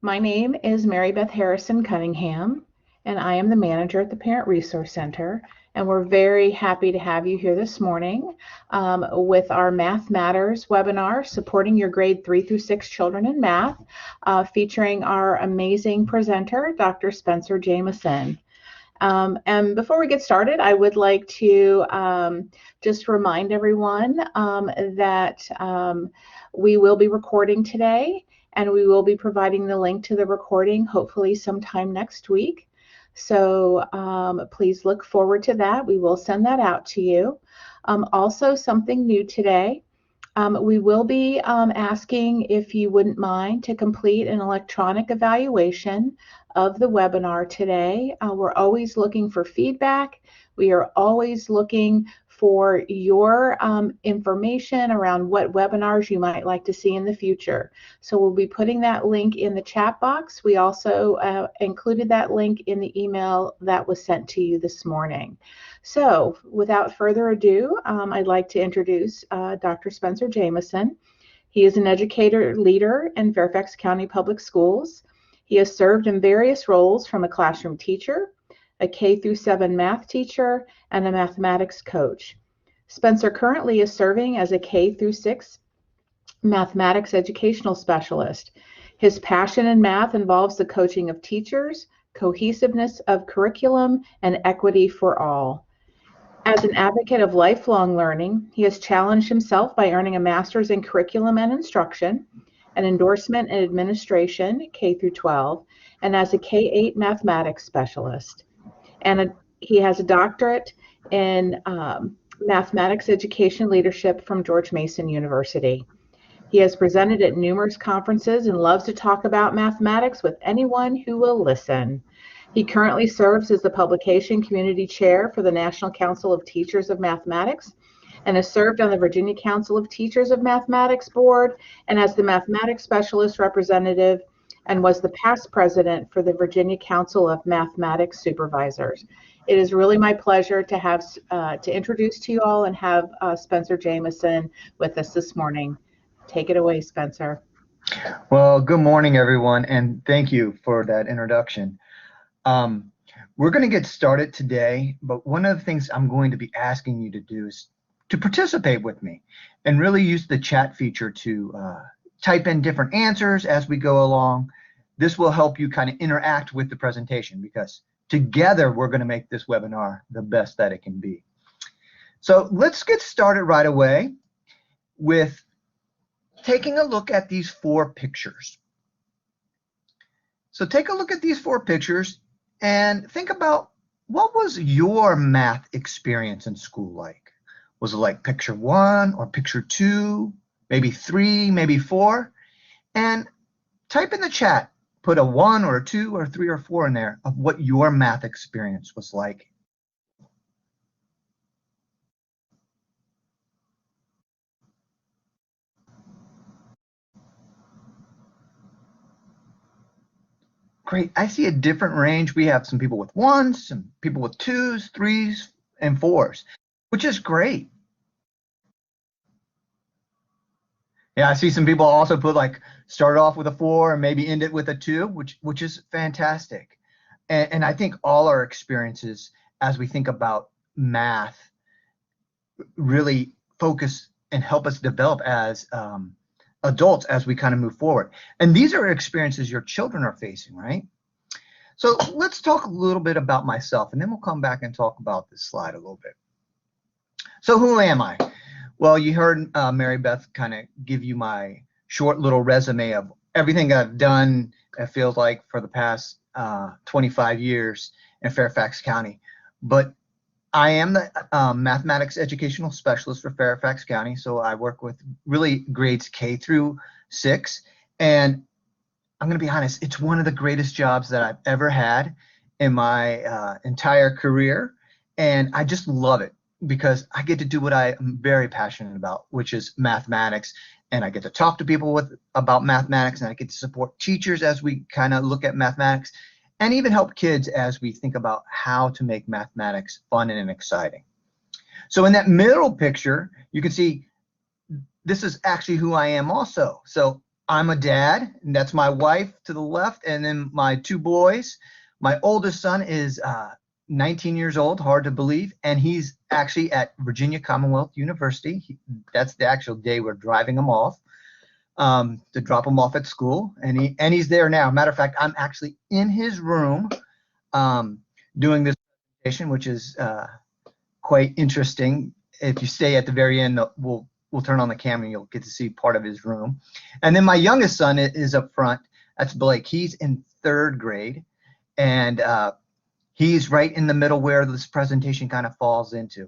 My name is Mary Beth Harrison Cunningham, and I am the manager at the Parent Resource Center. And we're very happy to have you here this morning with our Math Matters webinar, supporting your grade 3 through 6 children in math, featuring our amazing presenter, Dr. Spencer Jamison. And before we get started, I would like to just remind everyone that we will be recording today, and we will be providing the link to the recording hopefully sometime next week. So please look forward to that. We will send that out to you. Also, something new today. We will be asking if you wouldn't mind to complete an electronic evaluation of the webinar today. We're always looking for feedback. We are always looking for your information around what webinars you might like to see in the future. So we'll be putting that link in the chat box. We also included that link in the email that was sent to you this morning. So without further ado, I'd like to introduce Dr. Spencer Jamison. He is an educator leader in Fairfax County Public Schools. He has served in various roles, from a classroom teacher, a K through 7 math teacher, and a mathematics coach. Spencer currently is serving as a K through 6 mathematics educational specialist. His passion in math involves the coaching of teachers, cohesiveness of curriculum, and equity for all. As an advocate of lifelong learning, he has challenged himself by earning a master's in curriculum and instruction, an endorsement in administration, K through 12, and as a K-8 mathematics specialist. And he has a doctorate in mathematics education leadership from George Mason University. He has presented at numerous conferences and loves to talk about mathematics with anyone who will listen. He currently serves as the publication community chair for the National Council of Teachers of Mathematics, and has served on the Virginia Council of Teachers of Mathematics Board, and as the mathematics specialist representative, and was the past president for the Virginia Council of Mathematics Supervisors. It is really my pleasure to have to introduce to you all and have Spencer Jamison with us this morning. Take it away, Spencer. Well, good morning, everyone, and thank you for that introduction. We're going to get started today, but one of the things I'm going to be asking you to do is to participate with me and really use the chat feature to type in different answers as we go along. This will help you kind of interact with the presentation, because together we're going to make this webinar the best that it can be. So let's get started right away with taking a look at these 4 pictures. So take a look at these 4 pictures and think about, what was your math experience in school like? Was it like picture 1 or picture 2, maybe 3, maybe 4? And type in the chat, put a 1 or a 2 or 3 or 4 in there of what your math experience was like. Great, I see a different range. We have some people with 1s, some people with 2s, 3s, and 4s, which is great. Yeah, I see some people also put, like, start off with a 4 and maybe end it with a 2, which is fantastic. And I think all our experiences as we think about math really focus and help us develop as adults as we kind of move forward. And these are experiences your children are facing, right? So let's talk a little bit about myself, and then we'll come back and talk about this slide a little bit. So who am I? Well, you heard Mary Beth kind of give you my short little resume of everything I've done, it feels like, for the past 25 years in Fairfax County. But I am the mathematics educational specialist for Fairfax County, so I work with really grades K through 6. And I'm going to be honest, it's one of the greatest jobs that I've ever had in my entire career. And I just love it, because I get to do what I am very passionate about, which is mathematics. And I get to talk to people about mathematics, and I get to support teachers as we kind of look at mathematics, and even help kids as we think about how to make mathematics fun and exciting. So in that middle picture, you can see this is actually who I am also. So I'm a dad, and that's my wife to the left, and then my two boys. My oldest son is 19 years old, hard to believe, and he's actually at Virginia Commonwealth University. That's the actual day we're driving him off to drop him off at school, and he's there now. Matter of fact, I'm actually in his room doing this presentation, which is quite interesting. If you stay at the very end, we'll turn on the camera and you'll get to see part of his room. And then my youngest son is up front. That's Blake. He's in 3rd grade, and he's right in the middle where this presentation kind of falls into.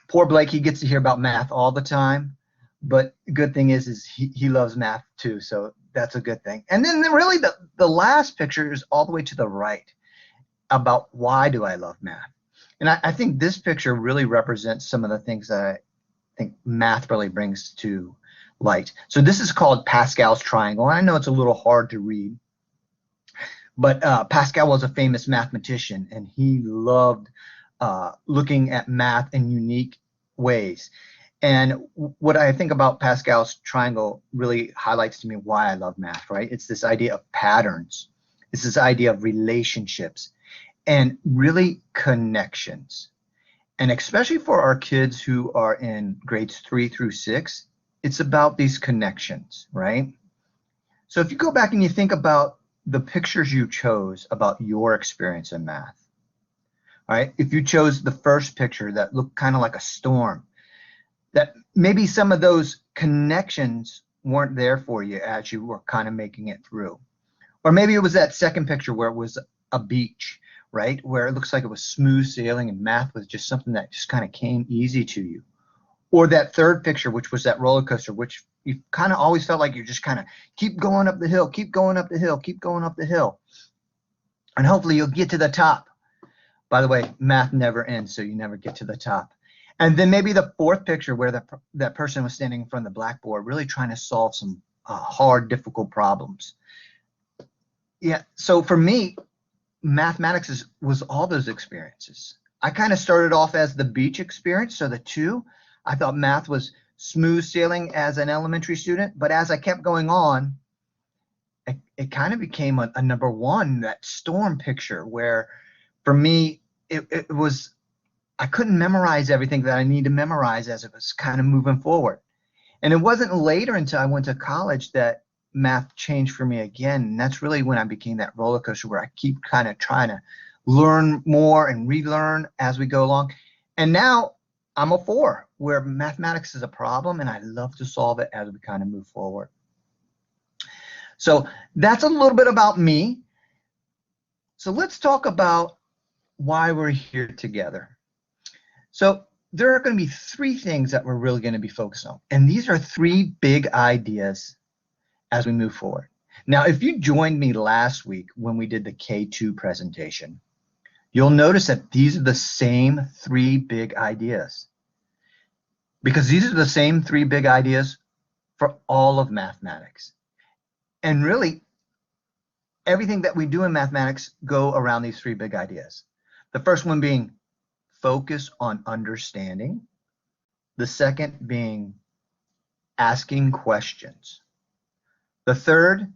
Poor Blake, he gets to hear about math all the time, but the good thing is he loves math too, so that's a good thing. And then really the last picture is all the way to the right about why do I love math. And I think this picture really represents some of the things that I think math really brings to light. So this is called Pascal's triangle. I know it's a little hard to read, but Pascal was a famous mathematician, and he loved looking at math in unique ways. And what I think about Pascal's triangle really highlights to me why I love math, right? It's this idea of patterns. It's this idea of relationships and really connections. And especially for our kids who are in grades 3 through 6, it's about these connections, right? So if you go back and you think about the pictures you chose about your experience in math, all right? If you chose the first picture that looked kind of like a storm, that maybe some of those connections weren't there for you as you were kind of making it through. Or maybe it was that second picture where it was a beach, right? Where it looks like it was smooth sailing and math was just something that just kind of came easy to you. Or that third picture, which was that roller coaster, which you kind of always felt like you just kind of keep going up the hill, keep going up the hill, keep going up the hill. And hopefully you'll get to the top. By the way, math never ends, so you never get to the top. And then maybe the fourth picture where that person was standing in front of the blackboard really trying to solve some hard, difficult problems. Yeah, so for me, mathematics was all those experiences. I kind of started off as the beach experience, so the 2. I thought math was smooth sailing as an elementary student, but as I kept going on, it kind of became a number 1, that storm picture, where for me, it was, I couldn't memorize everything that I need to memorize as it was kind of moving forward. And it wasn't later until I went to college that math changed for me again. And that's really when I became that roller coaster where I keep kind of trying to learn more and relearn as we go along. And now I'm a 4, where mathematics is a problem and I love to solve it as we kind of move forward. So that's a little bit about me. So let's talk about why we're here together. So there are going to be 3 things that we're really going to be focused on. And these are 3 big ideas as we move forward. Now, if you joined me last week when we did the K2 presentation, you'll notice that these are the same 3 big ideas. Because these are the same 3 big ideas for all of mathematics. And really, everything that we do in mathematics go around these 3 big ideas. The first one being focus on understanding. The second being asking questions. The third,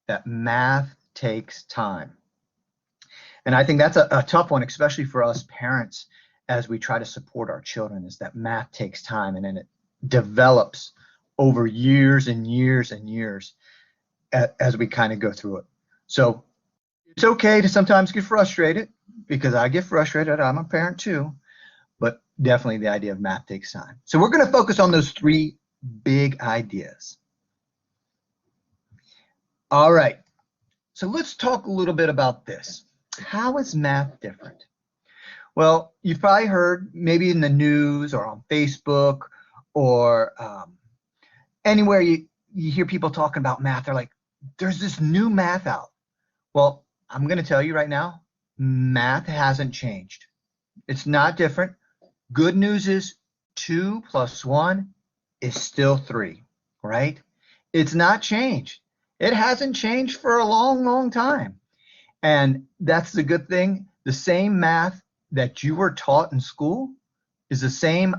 that math takes time. And I think that's a tough one, especially for us parents as we try to support our children, is that math takes time, and then it develops over years and years and years as we kind of go through it. So it's okay to sometimes get frustrated, because I get frustrated. I'm a parent too, but definitely the idea of math takes time. So we're going to focus on those 3 big ideas. All right, so let's talk a little bit about this. How is math different? Well, you've probably heard maybe in the news or on Facebook or anywhere you hear people talking about math. They're like, there's this new math out. Well, I'm going to tell you right now, math hasn't changed. It's not different. Good news is 2 + 1 is still 3, right? It's not changed. It hasn't changed for a long, long time. And that's the good thing. The same math that you were taught in school is the same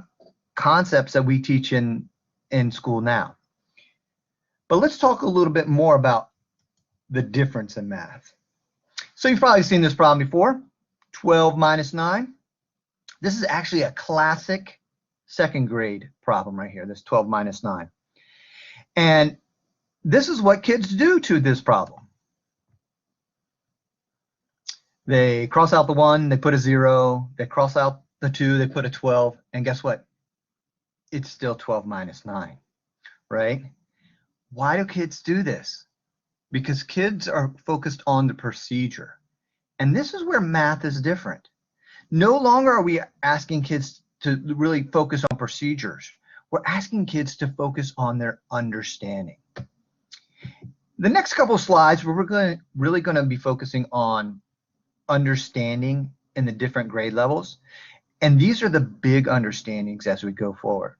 concepts that we teach in school now. But let's talk a little bit more about the difference in math. So you've probably seen this problem before, 12 minus 9. This is actually a classic second grade problem right here, this 12 minus 9. And this is what kids do to this problem. They cross out the 1, they put a 0, they cross out the 2, they put a 12, and guess what? It's still 12 minus 9, right? Why do kids do this? Because kids are focused on the procedure. And this is where math is different. No longer are we asking kids to really focus on procedures. We're asking kids to focus on their understanding. The next couple of slides, we're really going to be focusing on understanding in the different grade levels. And these are the big understandings as we go forward.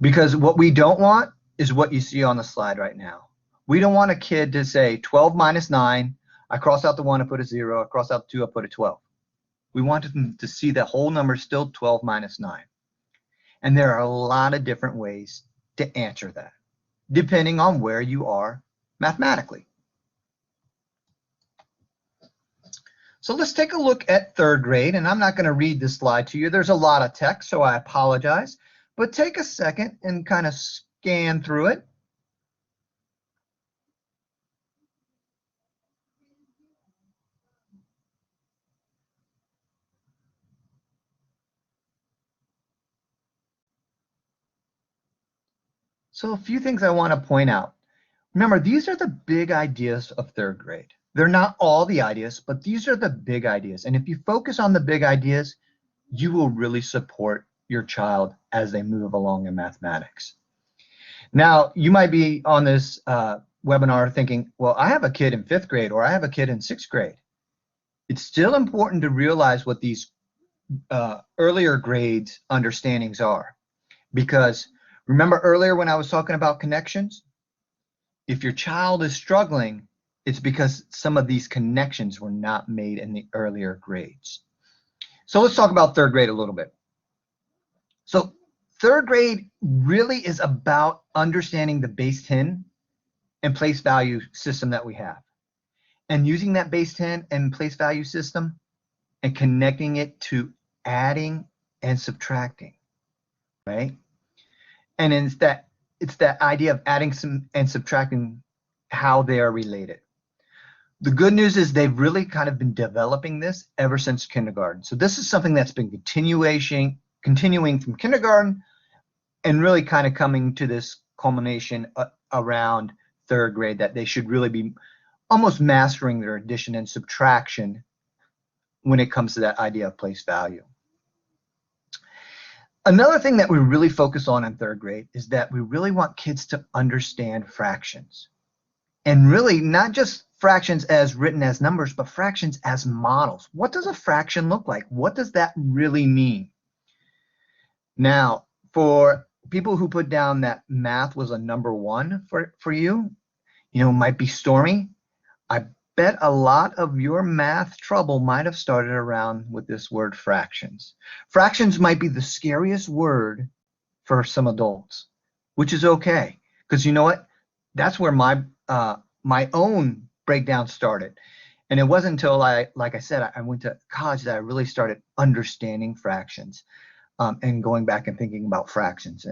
Because what we don't want is what you see on the slide right now. We don't want a kid to say 12 minus 9, I cross out the 1, I put a 0, I cross out the 2, I put a 12. We want them to see the whole number still 12 minus 9. And there are a lot of different ways to answer that, depending on where you are mathematically. So let's take a look at third grade, and I'm not going to read this slide to you. There's a lot of text, so I apologize. But take a second and kind of scan through it. So a few things I want to point out. Remember, these are the big ideas of third grade. They're not all the ideas, but these are the big ideas. And if you focus on the big ideas, you will really support your child as they move along in mathematics. Now, you might be on this webinar thinking, well, I have a kid in 5th grade or I have a kid in 6th grade. It's still important to realize what these earlier grades understandings are. Because remember earlier when I was talking about connections? If your child is struggling, it's because some of these connections were not made in the earlier grades. So let's talk about third grade a little bit. So third grade really is about understanding the base 10 and place value system that we have. And using that base 10 and place value system and connecting it to adding and subtracting, right? And it's that idea of adding and subtracting, how they are related. The good news is they've really kind of been developing this ever since kindergarten. So this is something that's been continuing from kindergarten and really kind of coming to this culmination around third grade, that they should really be almost mastering their addition and subtraction when it comes to that idea of place value. Another thing that we really focus on in third grade is that we really want kids to understand fractions. And really not just fractions as written as numbers, but fractions as models. What does a fraction look like? What does that really mean? Now, for people who put down that math was a number 1 for you, it might be stormy. I bet a lot of your math trouble might have started around with this word fractions. Fractions might be the scariest word for some adults, which is okay, because you know what? That's where my own breakdown started. And it wasn't until like I said, I went to college that I really started understanding fractions and going back and thinking about fractions.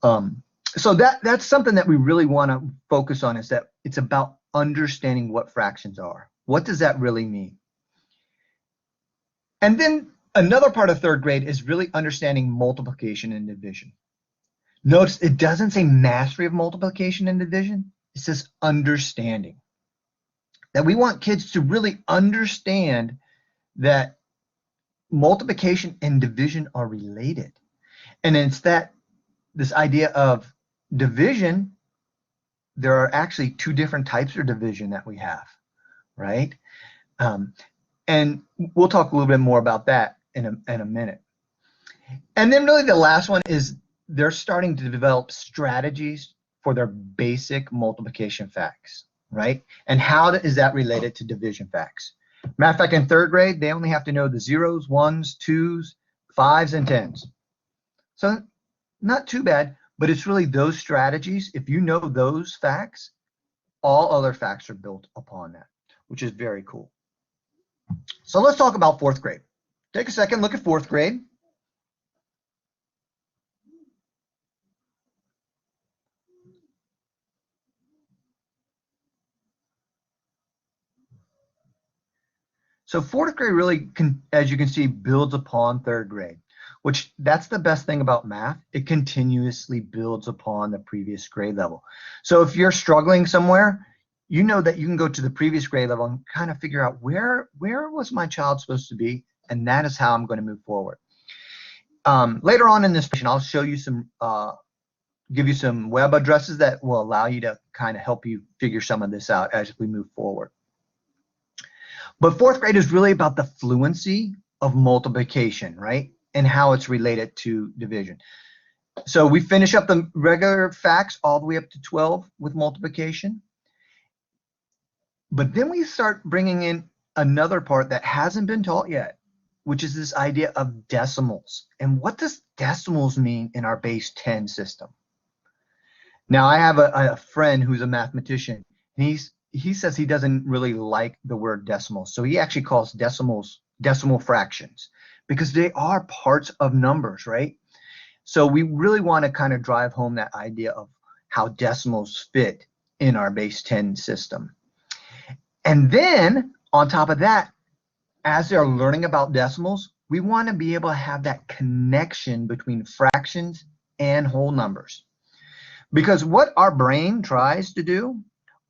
So that's something that we really want to focus on, is that it's about understanding what fractions are. What does that really mean? And then another part of third grade is really understanding multiplication and division. Notice it doesn't say mastery of multiplication and division. It says understanding. That we want kids to really understand that multiplication and division are related. And it's this idea of division, there are actually 2 different types of division that we have, right? And we'll talk a little bit more about that in a minute. And then really the last one is they're starting to develop strategies for their basic multiplication facts, right? And how is that related to division facts? Matter of fact, in third grade, they only have to know the 0s, 1s, 2s, 5s, and 10s. So not too bad, But it's really those strategies. If you know those facts, all other facts are built upon that, which is very cool. So let's talk about fourth grade. Take a second, look at fourth grade. So fourth grade really, as you can see, builds upon third grade, which that's the best thing about math. It continuously builds upon the previous grade level. So if you're struggling somewhere, you know that you can go to the previous grade level and kind of figure out where was my child supposed to be, and that is how I'm going to move forward. Later on in this presentation, I'll show you some, give you some web addresses that will allow you to kind of help you figure some of this out as we move forward. But fourth grade is really about the fluency of multiplication, right? And how it's related to division. So we finish up the regular facts all the way up to 12 with multiplication. But then we start bringing in another part that hasn't been taught yet, which is this idea of decimals. And what does decimals mean in our base 10 system? Now, I have a friend who's a mathematician, and he says he doesn't really like the word decimals. So he actually calls decimals decimal fractions because they are parts of numbers, right? So we really want to kind of drive home that idea of how decimals fit in our base 10 system. And then on top of that, as they're learning about decimals, we want to be able to have that connection between fractions and whole numbers. Because what our brain tries to do,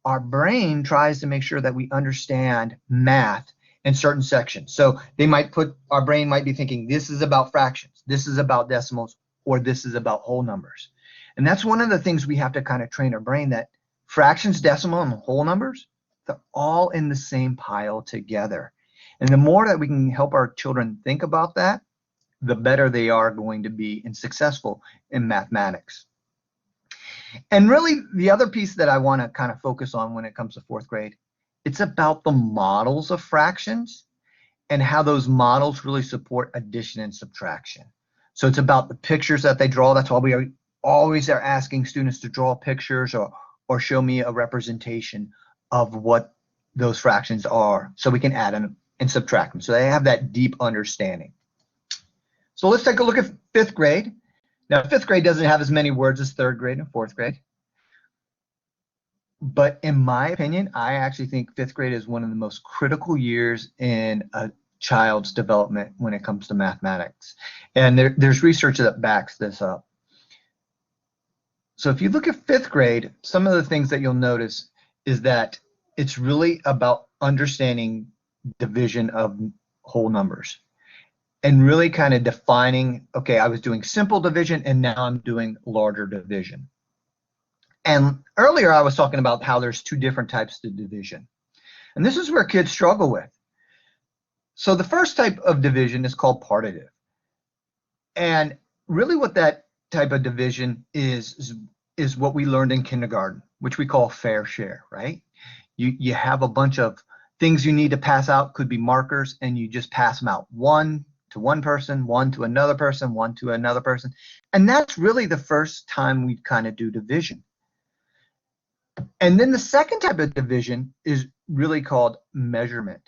our brain tries to make sure that we understand math in certain sections. So they might our brain might be thinking, this is about fractions, this is about decimals, or this is about whole numbers. And that's one of the things we have to kind of train our brain, that fractions, decimal, and whole numbers, they're all in the same pile together. And the more that we can help our children think about that, the better they are going to be and successful in mathematics. And really, the other piece that I want to kind of focus on when it comes to fourth grade, it's about the models of fractions and how those models really support addition and subtraction. So it's about the pictures that they draw. That's why we always are asking students to draw pictures or show me a representation of what those fractions are, so we can add them and subtract them, so they have that deep understanding. So let's take a look at fifth grade. Now, fifth grade doesn't have as many words as third grade and fourth grade. But in my opinion, I actually think fifth grade is one of the most critical years in a child's development when it comes to mathematics. And there's research that backs this up. So if you look at fifth grade, some of the things that you'll notice is that it's really about understanding division of whole numbers. And really kind of defining, okay, I was doing simple division and now I'm doing larger division. And earlier I was talking about how there's two different types of division. And this is where kids struggle with. So the first type of division is called partitive. And really what that type of division is what we learned in kindergarten, which we call fair share, right? You have a bunch of things you need to pass out, could be markers, and you just pass them out. One to one person, one to another person, one to another person. And that's really the first time we kind of do division. And then the second type of division is really called measurement.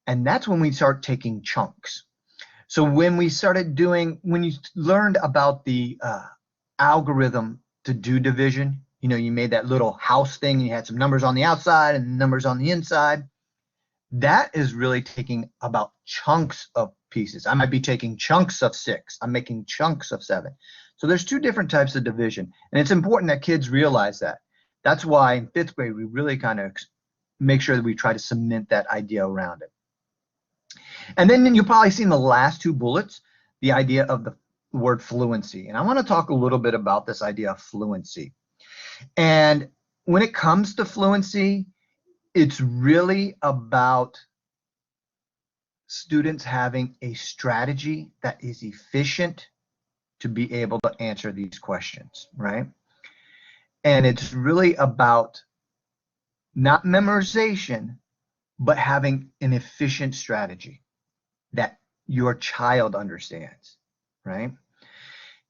And that's when we start taking chunks. So when we started doing, when you learned about the algorithm to do division, you know, you made that little house thing and you had some numbers on the outside and numbers on the inside. That is really taking about chunks of pieces. I might be taking chunks of 6. I'm making chunks of 7. So there's two different types of division. And it's important that kids realize that. That's why in fifth grade, we really kind of make sure that we try to cement that idea around it. And then you'll probably see in the last two bullets, the idea of the word fluency. And I want to talk a little bit about this idea of fluency. And when it comes to fluency, it's really about students having a strategy that is efficient to be able to answer these questions, right? And it's really about not memorization, but having an efficient strategy that your child understands, right?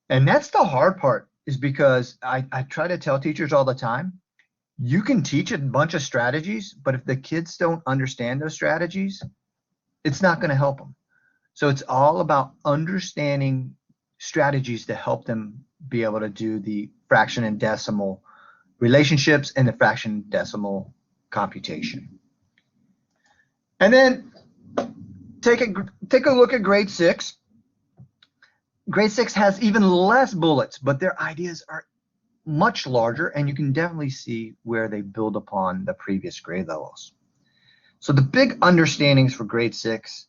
And that's the hard part is because I try to tell teachers all the time, you can teach a bunch of strategies, but if the kids don't understand those strategies, it's not going to help them. So it's all about understanding strategies to help them be able to do the fraction and decimal relationships and the fraction decimal computation. And then take a look at grade 6. Grade 6 has even less bullets, but their ideas are much larger, and you can definitely see where they build upon the previous grade levels. So the big understandings for grade 6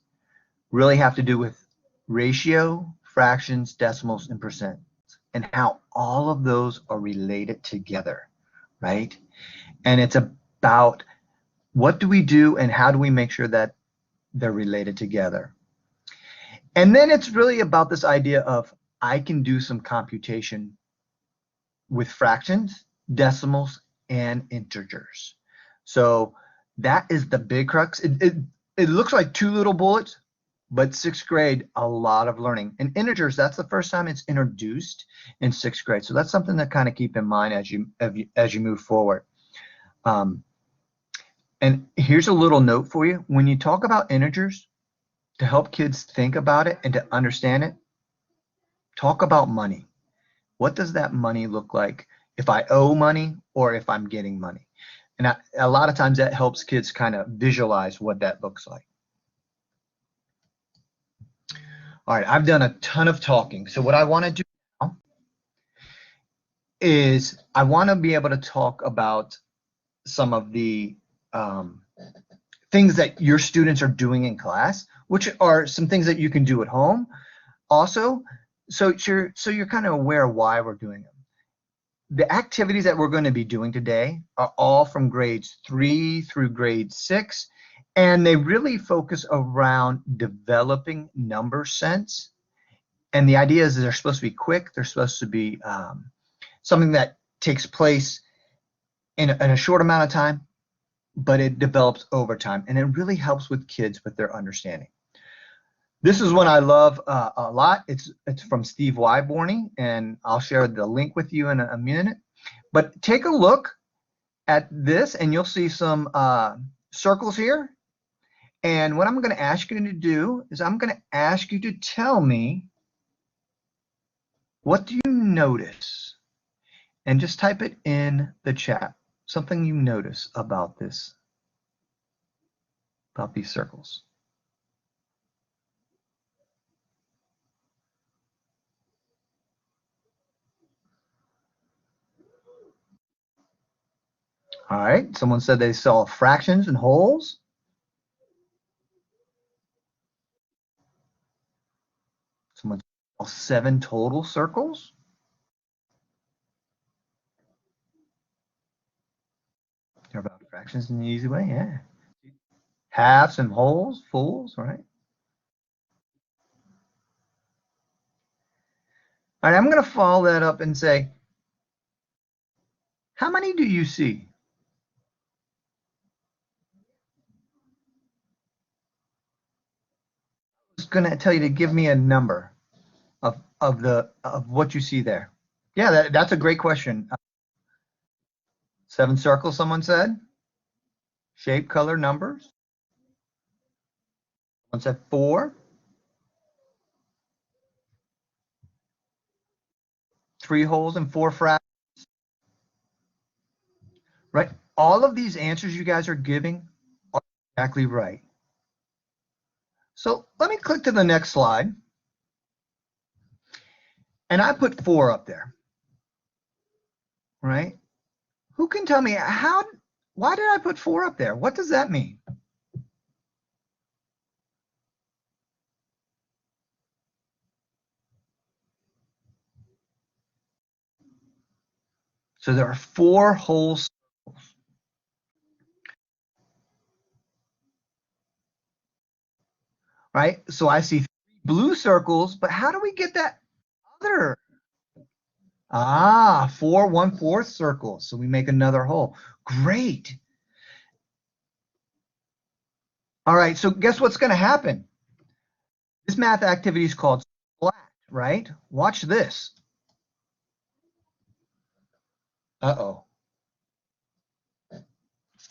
really have to do with ratio, fractions, decimals, and percent, and how all of those are related together, right? And it's about what do we do and how do we make sure that they're related together. And then it's really about this idea of I can do some computation with fractions, decimals, and integers. So that is the big crux. It looks like 2 little bullets, but 6th grade, a lot of learning. And integers, that's the first time it's introduced in 6th grade. So that's something to kind of keep in mind as you move forward. And here's a little note for you. When you talk about integers, to help kids think about it and to understand it, talk about money. What does that money look like if I owe money or if I'm getting money? And a lot of times that helps kids kind of visualize what that looks like. All right, I've done a ton of talking. So what I want to do now is I want to be able to talk about some of the things that your students are doing in class, which are some things that you can do at home also, so you're kind of aware of why we're doing them. The activities that we're going to be doing today are all from grades 3 through grade 6, and they really focus around developing number sense. And the idea is that they're supposed to be quick, they're supposed to be something that takes place in a short amount of time, but it develops over time, and it really helps with kids with their understanding. This is one I love a lot. It's from Steve Wyborney, and I'll share the link with you in a minute. But take a look at this, and you'll see some circles here. And what I'm going to ask you to do is I'm going to ask you to tell me, what do you notice? And just type it in the chat. Something you notice about this, about these circles. All right, someone said they saw fractions and wholes. Someone saw 7 total circles. They're about fractions in the easy way, yeah. Halves and wholes, fulls, right? All right, I'm going to follow that up and say, how many do you see? I'm just going to tell you to give me a number of what you see there. Yeah, that's a great question. 7 circles, someone said. Shape, color, numbers. Someone said 4. 3 holes and 4 fractions. Right? All of these answers you guys are giving are exactly right. So let me click to the next slide. And I put 4 up there. Right? Who can tell me why did I put 4 up there? What does that mean? So there are 4 whole circles. Right? So I see 3 blue circles, but how do we get that other? 4 1/4 circles. So we make another hole. Great. All right, so guess what's going to happen? This math activity is called splat, right? Watch this. Uh-oh.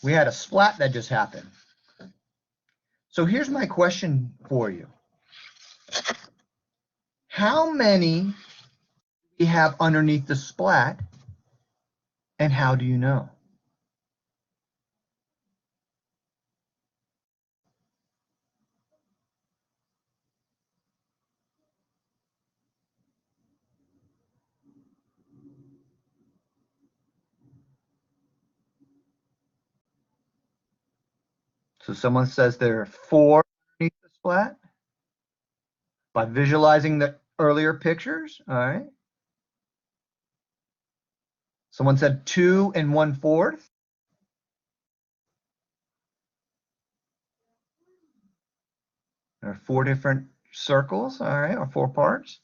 We had a splat that just happened. So here's my question for you. How many do we have underneath the splat, and how do you know? So someone says there are 4 underneath the splat by visualizing the earlier pictures. All right. Someone said 2 1/4. There are 4 different circles. All right, or 4 parts.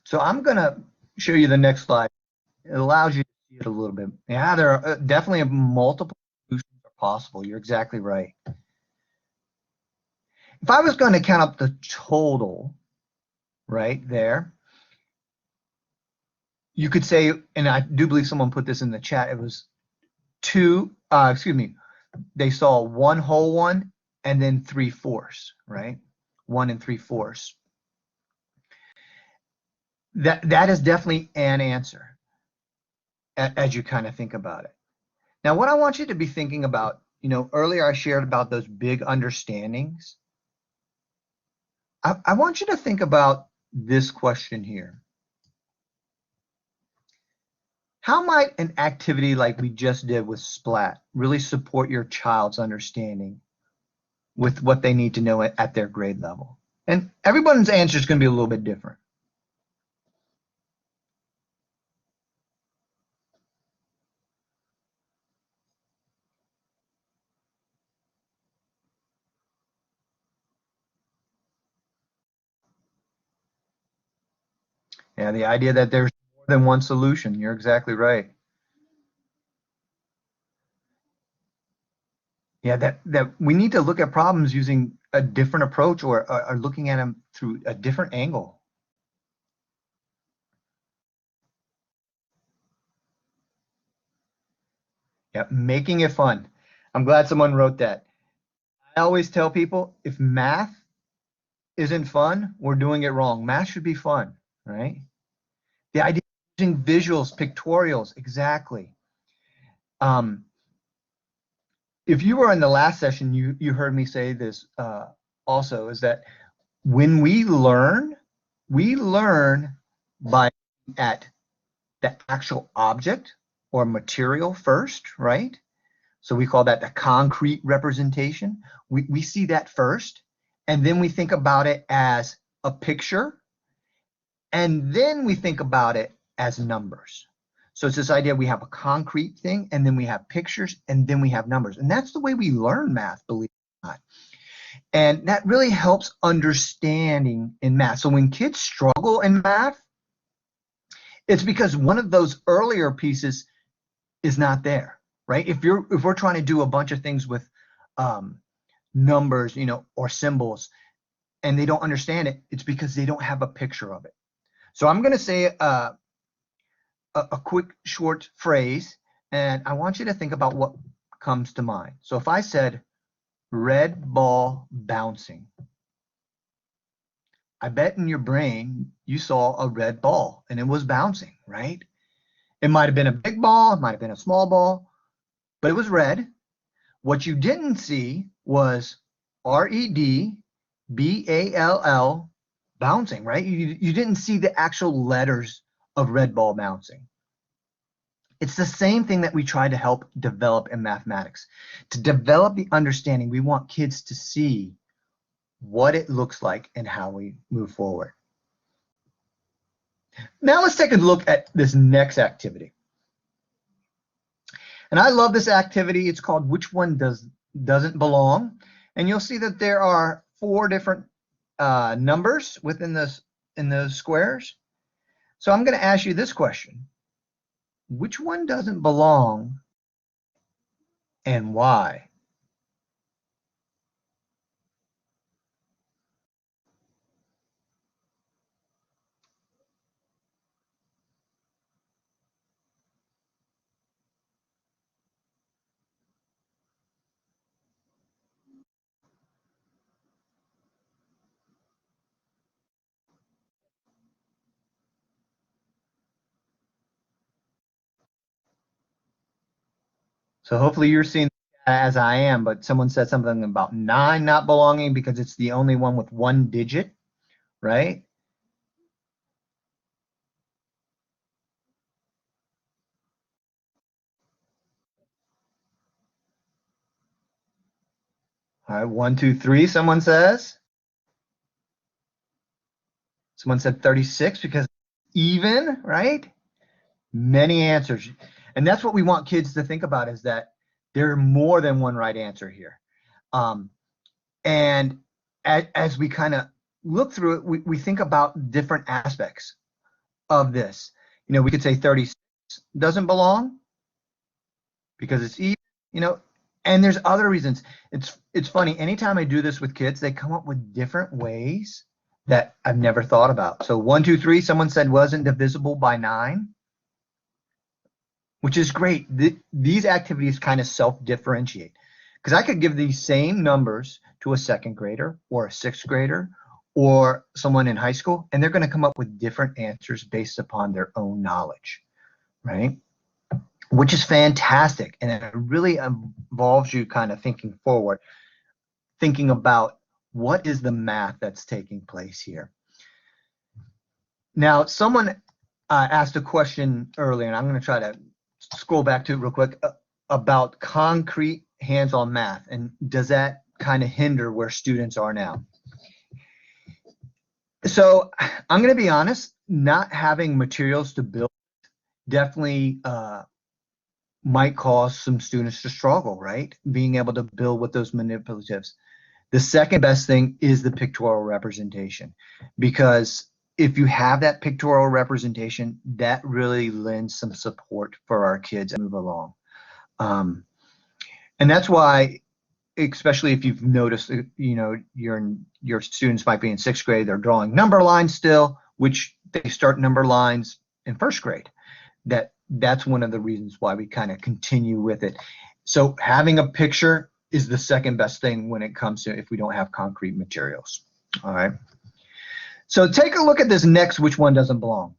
So I'm going to show you the next slide. It allows you to see it a little bit. Yeah, there are definitely multiple solutions are possible. You're exactly right. If I was going to count up the total right there, you could say, and I do believe someone put this in the chat, it was 2, they saw 1 whole one and then 3/4, right? 1 3/4. That is definitely an answer as you kind of think about it. Now, what I want you to be thinking about, earlier I shared about those big understandings. I want you to think about this question here. How might an activity like we just did with Splat really support your child's understanding with what they need to know at their grade level? And everyone's answer is going to be a little bit different. Yeah, the idea that there's more than one solution. You're exactly right. Yeah, that we need to look at problems using a different approach or looking at them through a different angle. Yeah, making it fun. I'm glad someone wrote that. I always tell people if math isn't fun, we're doing it wrong. Math should be fun, right? The idea of using visuals, pictorials, exactly. If you were in the last session, you heard me say this also, is that when we learn by at the actual object or material first, right? So we call that the concrete representation. We see that first, and then we think about it as a picture, and then we think about it as numbers. So it's this idea we have a concrete thing, and then we have pictures, and then we have numbers. And that's the way we learn math, believe it or not. And that really helps understanding in math. So when kids struggle in math, it's because one of those earlier pieces is not there, right? If we're trying to do a bunch of things with numbers, or symbols, and they don't understand it, it's because they don't have a picture of it. So I'm going to say a quick short phrase, and I want you to think about what comes to mind. So if I said red ball bouncing, I bet in your brain you saw a red ball and it was bouncing, right? It might have been a big ball, it might have been a small ball, but it was red. What you didn't see was REDBALL bouncing, right? You didn't see the actual letters of red ball bouncing. It's the same thing that we try to help develop in mathematics. To develop the understanding, we want kids to see what it looks like and how we move forward. Now let's take a look at this next activity. And I love this activity. It's called Which One Doesn't Belong? And you'll see that there are 4 different numbers within in those squares. So I'm going to ask you this question. Which one doesn't belong and why? So hopefully you're seeing as I am, but someone said something about 9 not belonging because it's the only one with one digit, right? All right, 1, 2, 3, someone says. Someone said 36 because even, right? Many answers. And that's what we want kids to think about, is that there are more than one right answer here. And as we kind of look through it, we think about different aspects of this. You know, we could say 36 doesn't belong because it's even, you know, and there's other reasons. It's funny, anytime I do this with kids, they come up with different ways that I've never thought about. So 1, 2, 3, someone said wasn't divisible by 9, which is great. These activities kind of self-differentiate, because I could give these same numbers to a second grader or a sixth grader or someone in high school, and they're going to come up with different answers based upon their own knowledge, right? Which is fantastic. And it really involves you kind of thinking forward, thinking about what is the math that's taking place here. Now, someone asked a question earlier, and I'm going to try to scroll back to it real quick, about concrete hands-on math, and does that kind of hinder where students are now? So I'm going to be honest, not having materials to build definitely might cause some students to struggle, right? Being able to build with those manipulatives. The second best thing is the pictorial representation, because if you have that pictorial representation, that really lends some support for our kids to move along. And that's why, especially if you've noticed, you know, your students might be in sixth grade, they're drawing number lines still, which they start number lines in first grade. That's one of the reasons why we kind of continue with it. So having a picture is the second best thing when it comes to if we don't have concrete materials. All right. So take a look at this next, which one doesn't belong?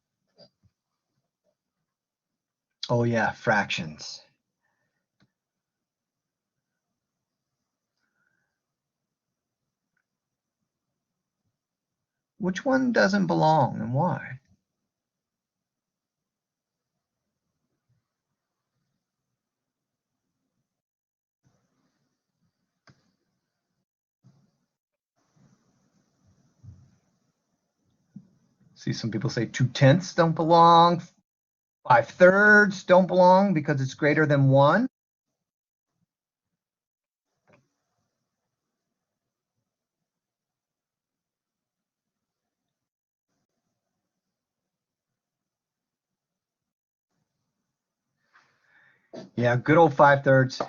Oh yeah, fractions. Which one doesn't belong and why? See, some people say 2/10 don't belong, 5/3 don't belong because it's greater than 1. Yeah, good old 5/3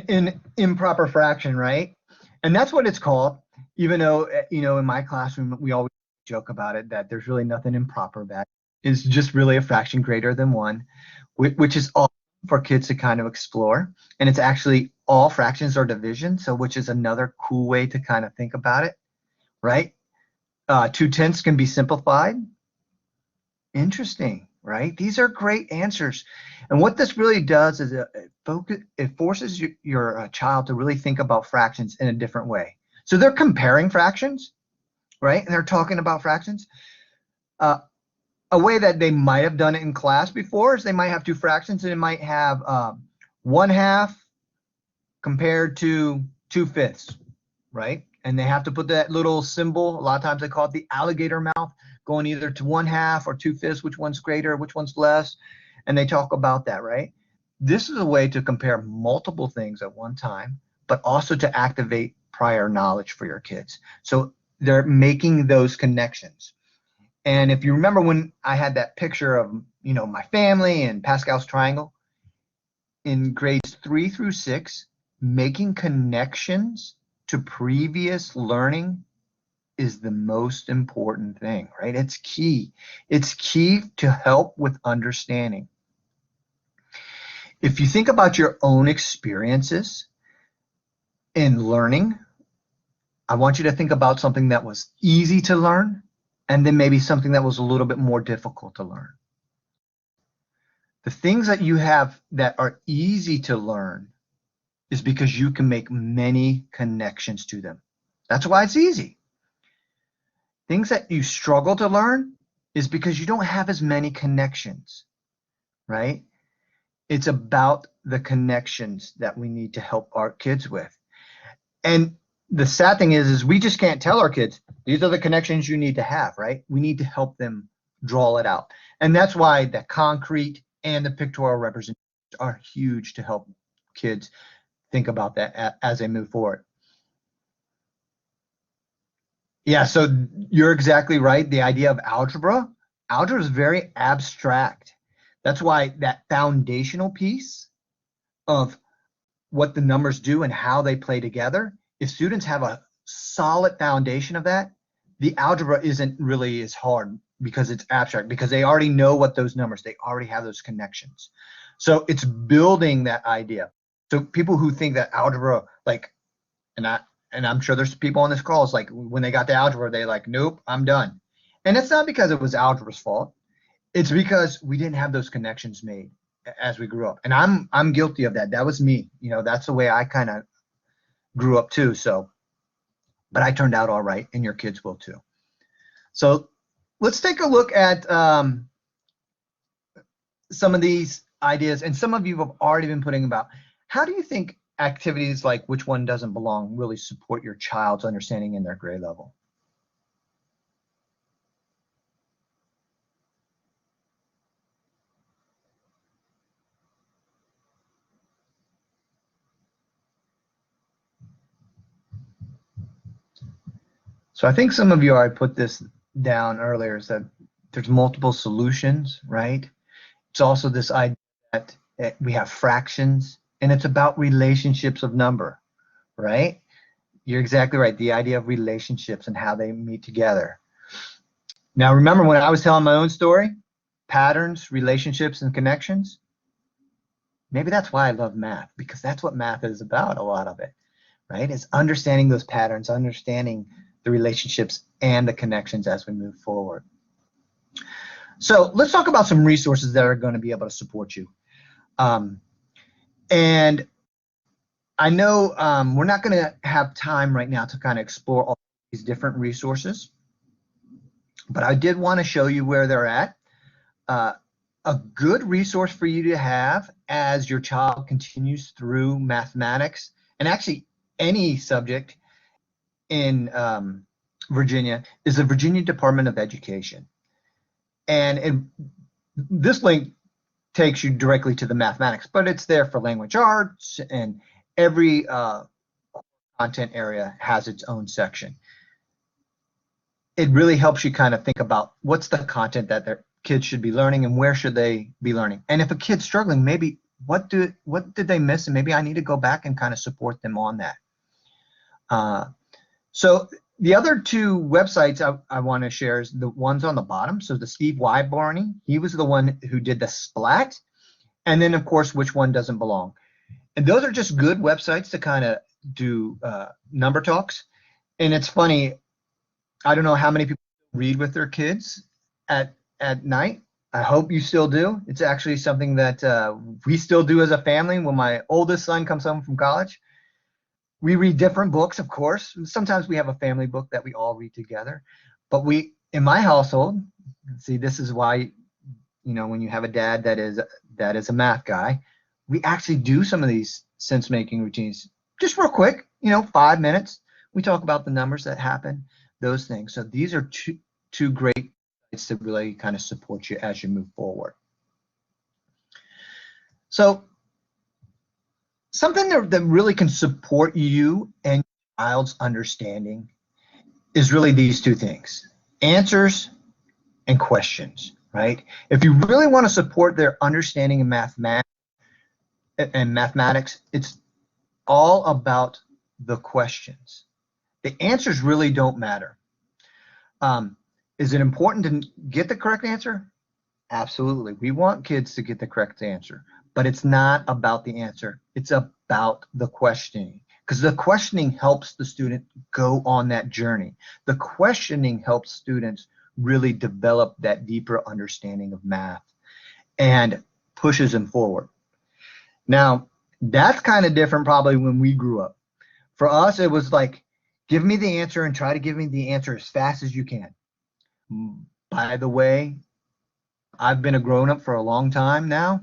in improper fraction, right? And that's what it's called, even though, you know, in my classroom, we always joke about it, that there's really nothing improper about it. It's just really a fraction greater than 1, which is all for kids to kind of explore. And it's actually all fractions are division, so which is another cool way to kind of think about it, right? 2/10 can be simplified. Interesting, right? These are great answers. And what this really does is it forces your child to really think about fractions in a different way. So they're comparing fractions, right? And they're talking about fractions. A way that they might have done it in class before is they might have two fractions, and it might have 1/2 compared to 2/5, right? And they have to put that little symbol. A lot of times they call it the alligator mouth, going either to 1/2 or 2/5, which one's greater, which one's less. And they talk about that, right? This is a way to compare multiple things at one time, but also to activate prior knowledge for your kids. So they're making those connections. And if you remember when I had that picture of, you know, my family and Pascal's triangle, in grades 3 through 6, making connections to previous learning is the most important thing, right? It's key. It's key to help with understanding. If you think about your own experiences in learning, I want you to think about something that was easy to learn and then maybe something that was a little bit more difficult to learn. The things that you have that are easy to learn is because you can make many connections to them. That's why it's easy. Things that you struggle to learn is because you don't have as many connections, right? It's about the connections that we need to help our kids with. And the sad thing is we just can't tell our kids, these are the connections you need to have, right? We need to help them draw it out. And that's why the concrete and the pictorial representations are huge to help kids think about that as they move forward. Yeah, so you're exactly right. The idea of algebra is very abstract. That's why that foundational piece of what the numbers do and how they play together, if students have a solid foundation of that, the algebra isn't really as hard because it's abstract, because they already know what those numbers, they already have those connections. So it's building that idea. So people who think that algebra, like, and I'm sure there's people on this call, it's like when they got to algebra, they're like, nope, I'm done. And it's not because it was algebra's fault. It's because we didn't have those connections made as we grew up. And I'm guilty of that. That was me. You know, that's the way I kind of grew up too. So, but I turned out all right, and your kids will too. So let's take a look at some of these ideas. And some of you have already been putting about, how do you think activities like which one doesn't belong really support your child's understanding in their grade level? So I think some of you already put this down earlier, is that there's multiple solutions, right? It's also this idea that we have fractions, and it's about relationships of number, right? You're exactly right. The idea of relationships and how they meet together. Now, remember when I was telling my own story, patterns, relationships, and connections? Maybe that's why I love math, because that's what math is about, a lot of it, right? It's understanding those patterns, understanding the relationships and the connections as we move forward. So let's talk about some resources that are going to be able to support you. And I know we're not going to have time right now to kind of explore all these different resources, but I did want to show you where they're at. A good resource for you to have as your child continues through mathematics, and actually any subject in Virginia, is the Virginia Department of Education. And this link takes you directly to the mathematics, but it's there for language arts, and every content area has its own section. It really helps you kind of think about what's the content that their kids should be learning and where should they be learning. And if a kid's struggling, maybe what did they miss, and maybe I need to go back and kind of support them on that. So the other two websites I want to share is the ones on the bottom. So the Steve Wyborny, he was the one who did the Splat, and then of course which one doesn't belong. And those are just good websites to kind of do number talks. And it's funny, I don't know how many people read with their kids at night. I hope you still do. It's actually something that we still do as a family. When my oldest son comes home from college, we read different books, of course. Sometimes we have a family book that we all read together. But in my household, see, this is why, you know, when you have a dad that is a math guy, we actually do some of these sense-making routines just real quick, you know, 5 minutes. We talk about the numbers that happen, those things. So these are two great ways to really kind of support you as you move forward. So something that really can support you and your child's understanding is really these two things: answers and questions, right? If you really want to support their understanding in mathematics, it's all about the questions. The answers really don't matter. Is it important to get the correct answer? Absolutely. We want kids to get the correct answer, but it's not about the answer. It's about the questioning, because the questioning helps the student go on that journey. The questioning helps students really develop that deeper understanding of math. And pushes them forward. Now, that's kind of different probably when we grew up. For us, it was like, give me the answer and try to give me the answer as fast as you can. By the way, I've been a grown-up for a long time now,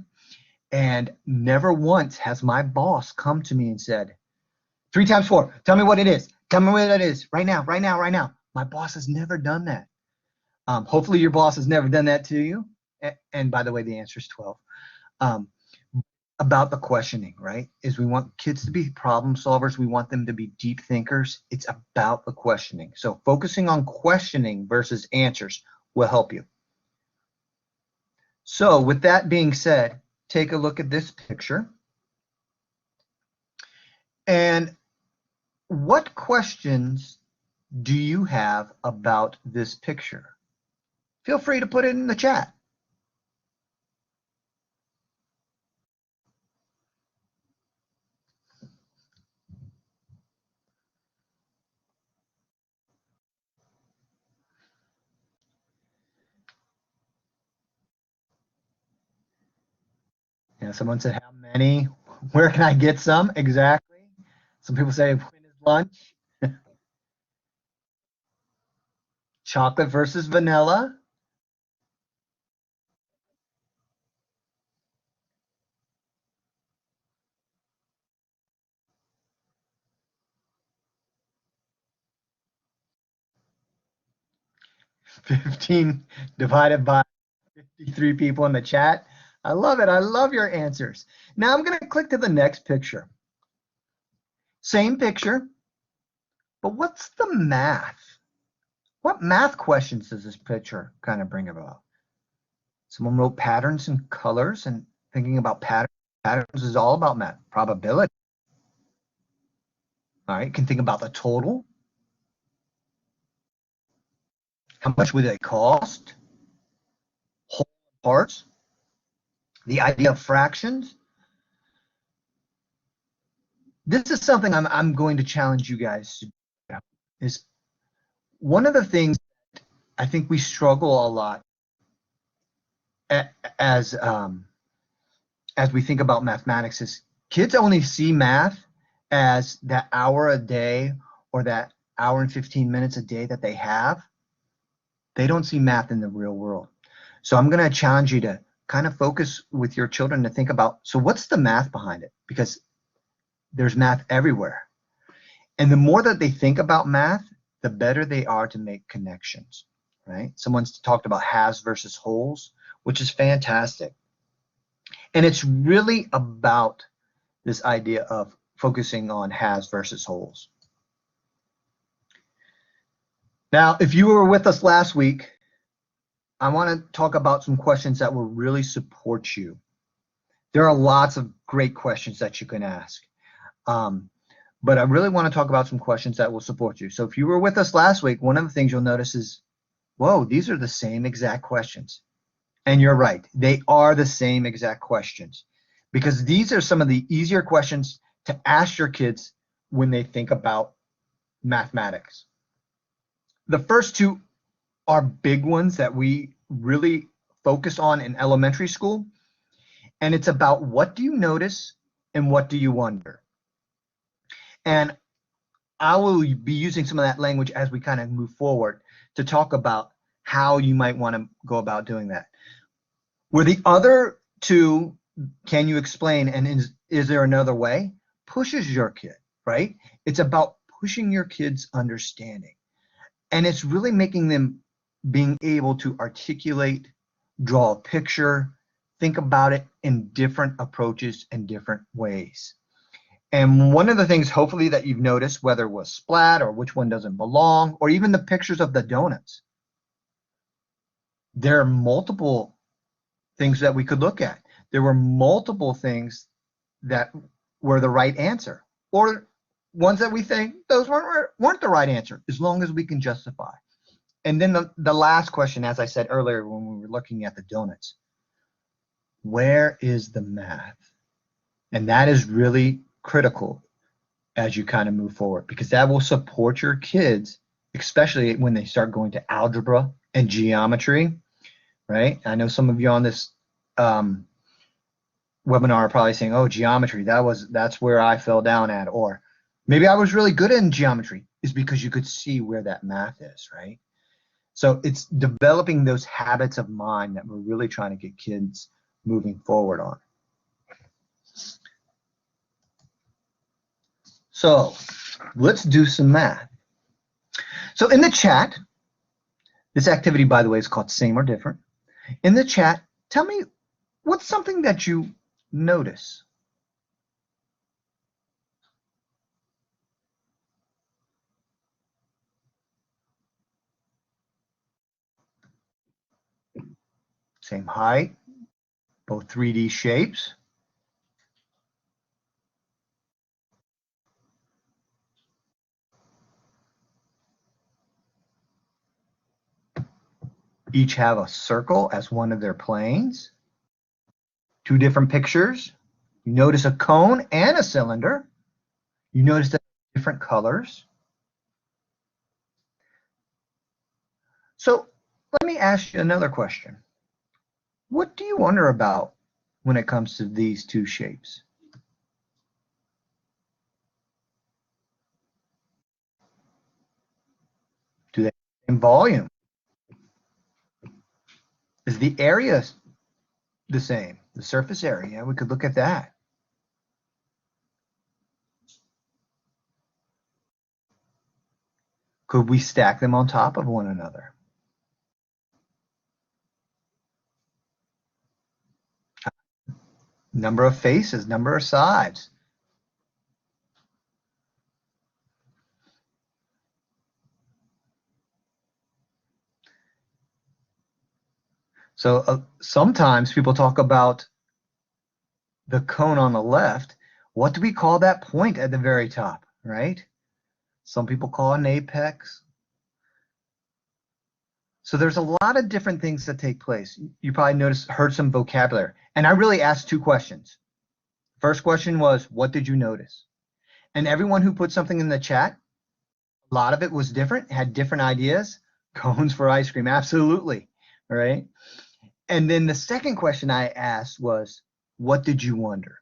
and never once has my boss come to me and said, 3 times 4, tell me what it is. Tell me what it is right now, right now, right now. My boss has never done that. Hopefully your boss has never done that to you. And by the way, the answer is 12. About the questioning, right? Is we want kids to be problem solvers. We want them to be deep thinkers. It's about the questioning. So focusing on questioning versus answers will help you. So with that being said, take a look at this picture. And what questions do you have about this picture? Feel free to put it in the chat. Yeah, someone said, how many? Where can I get some? Exactly. Some people say, when is lunch? Chocolate versus vanilla. $15 divided by 53 people in the chat. I love it. I love your answers. Now I'm going to click to the next picture. Same picture, but what's the math? What math questions does this picture kind of bring about? Someone wrote patterns and colors, and thinking about patterns is all about math. Probability. All right, you can think about the total. How much would they cost? Whole parts. The idea of fractions. This is something I'm going to challenge you guys to do. Is one of the things I think we struggle a lot as we think about mathematics is kids only see math as that hour a day or that hour and 15 minutes a day that they have. They don't see math in the real world. So I'm going to challenge you to kind of focus with your children to think about, so what's the math behind it? Because there's math everywhere. And the more that they think about math, the better they are to make connections, right? Someone's talked about halves versus wholes, which is fantastic. And it's really about this idea of focusing on halves versus wholes. Now, if you were with us last week, I want to talk about some questions that will really support you. There are lots of great questions that you can ask. But I really want to talk about some questions that will support you. So if you were with us last week, one of the things you'll notice is, whoa, these are the same exact questions. And you're right, they are the same exact questions, because these are some of the easier questions to ask your kids when they think about mathematics. The first two are big ones that we really focus on in elementary school. And it's about, what do you notice and what do you wonder? And I will be using some of that language as we kind of move forward to talk about how you might want to go about doing that. Where the other two, can you explain, and is there another way, pushes your kid, right? It's about pushing your kids' understanding. And it's really making them being able to articulate, draw a picture, think about it in different approaches and different ways. And one of the things, hopefully, that you've noticed, whether it was splat or which one doesn't belong, or even the pictures of the donuts, there are multiple things that we could look at. There were multiple things that were the right answer, or ones that we think those weren't the right answer, as long as we can justify. And then the last question, as I said earlier when we were looking at the donuts, where is the math? And that is really critical as you kind of move forward, because that will support your kids, especially when they start going to algebra and geometry, right? I know some of you on this webinar are probably saying, oh, geometry, that's where I fell down at, or maybe I was really good in geometry, is because you could see where that math is, right? So it's developing those habits of mind that we're really trying to get kids moving forward on. So let's do some math. So in the chat, this activity, by the way, is called Same or Different. In the chat, tell me what's something that you notice. Same height, both 3D shapes. Each have a circle as one of their planes. Two different pictures. You notice a cone and a cylinder. You notice that different colors. So let me ask you another question. What do you wonder about when it comes to these two shapes? Do they have the same volume? Is the area the same? The surface area, we could look at that. Could we stack them on top of one another? Number of faces, number of sides. So sometimes people talk about the cone on the left. What do we call that point at the very top, right? Some people call it an apex. So there's a lot of different things that take place. You probably heard some vocabulary. And I really asked two questions. First question was, what did you notice? And everyone who put something in the chat, a lot of it was different, had different ideas. Cones for ice cream, absolutely, right? And then the second question I asked was, what did you wonder?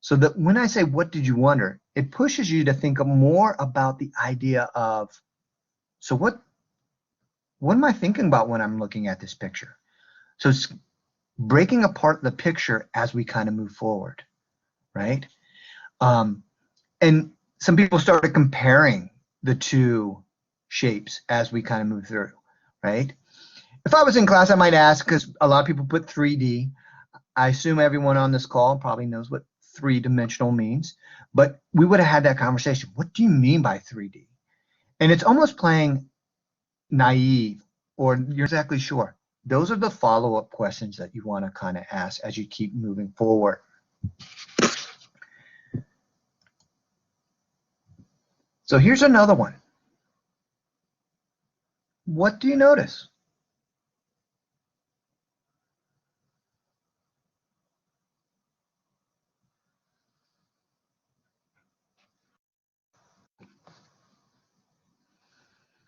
So that when I say, what did you wonder, it pushes you to think more about the idea of, so what am I thinking about when I'm looking at this picture? So it's breaking apart the picture as we kind of move forward, right? And some people started comparing the two shapes as we kind of move through, right? If I was in class, I might ask, because a lot of people put 3D. I assume everyone on this call probably knows what three-dimensional means, but we would have had that conversation. What do you mean by 3D? And it's almost playing naive, or you're exactly sure. Those are the follow-up questions that you want to kind of ask as you keep moving forward. So here's another one. What do you notice?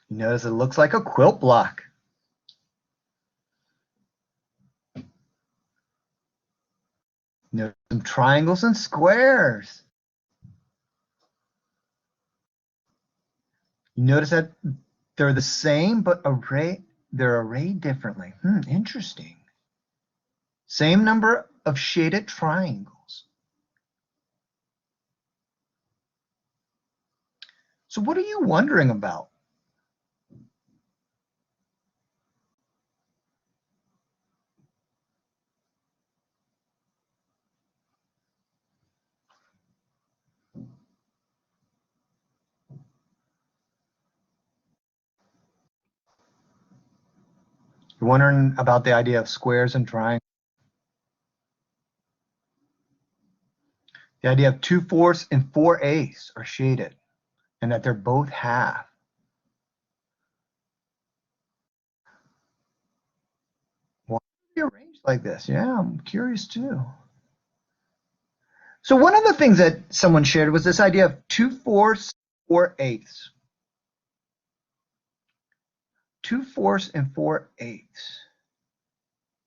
You notice it looks like a quilt block. Notice some triangles and squares. You notice that they're the same, but they're arrayed differently. Interesting. Same number of shaded triangles. So what are you wondering about? You're wondering about the idea of squares and triangles. The idea of 2/4 and 4/8 are shaded, and that they're both half. Why are they arranged like this? Yeah, I'm curious too. So one of the things that someone shared was this idea of 2/4, 4/8. 2/4 and 4/8,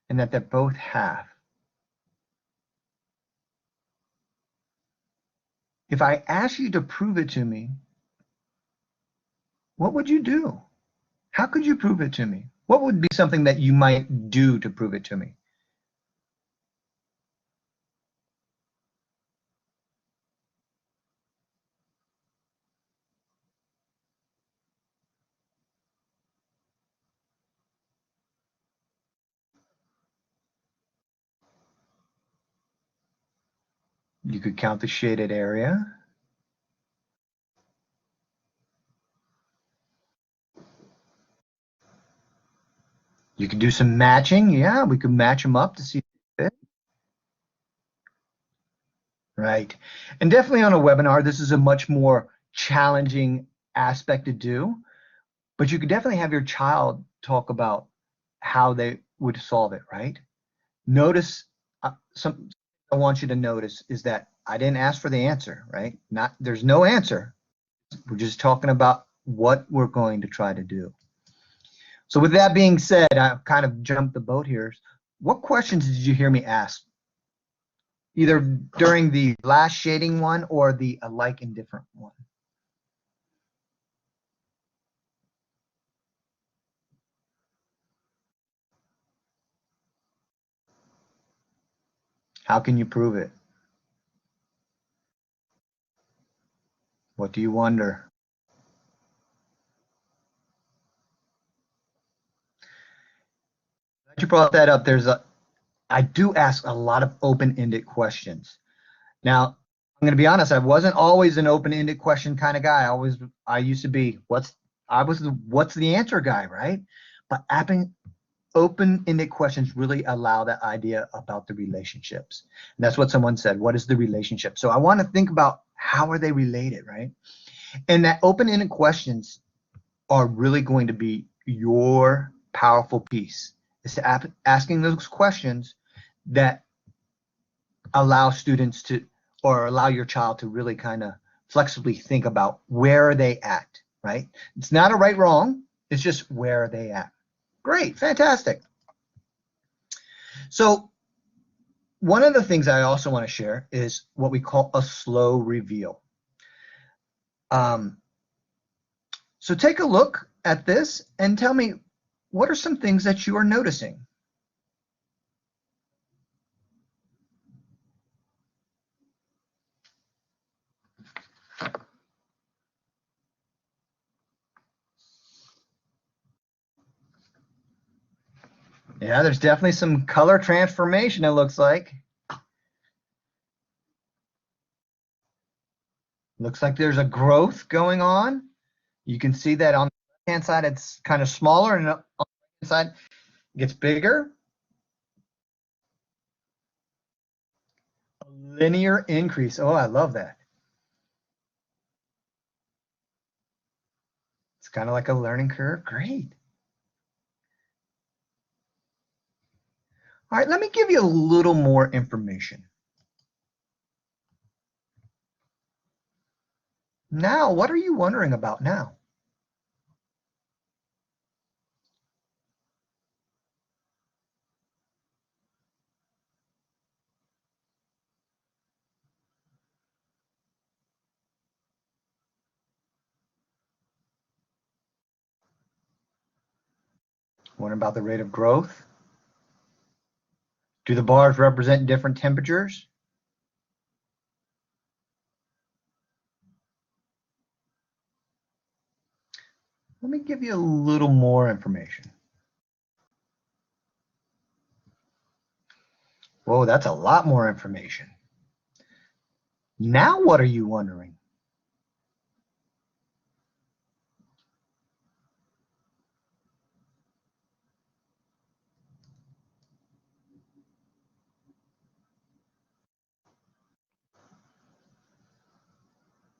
and that they're both half. If I asked you to prove it to me, what would you do? How could you prove it to me? What would be something that you might do to prove it to me? You could count the shaded area. You could do some matching. Yeah, we could match them up to see if they fit. Right. And definitely on a webinar, this is a much more challenging aspect to do, but you could definitely have your child talk about how they would solve it, right? Notice something I want you to notice is that I didn't ask for the answer, right? There's no answer. We're just talking about what we're going to try to do. So with that being said, I've kind of jumped the boat here. What questions did you hear me ask? Either during the last shading one or the alike and different one? How can you prove it? What do you wonder? You brought that up. I do ask a lot of open-ended questions. Now, I'm going to be honest, I wasn't always an open-ended question kind of guy. I used to be, what's the answer guy, right? But open-ended questions really allow that idea about the relationships. And that's what someone said, what is the relationship? So I want to think about how are they related, right? And that open-ended questions are really going to be your powerful piece. Is to asking those questions that allow students to, or allow your child to really kind of flexibly think about where are they at, right? It's not a right wrong, it's just where are they at. Great, fantastic. So one of the things I also want to share is what we call a slow reveal. So take a look at this and tell me, what are some things that you are noticing? Yeah, there's definitely some color transformation, it looks like. Looks like there's a growth going on. You can see that on the left-hand side, it's kind of smaller, and on the right side, it gets bigger. A linear increase. Oh, I love that. It's kind of like a learning curve. Great. All right, let me give you a little more information. Now, what are you wondering about now? Wondering about the rate of growth? Do the bars represent different temperatures? Let me give you a little more information. Whoa, that's a lot more information. Now what are you wondering?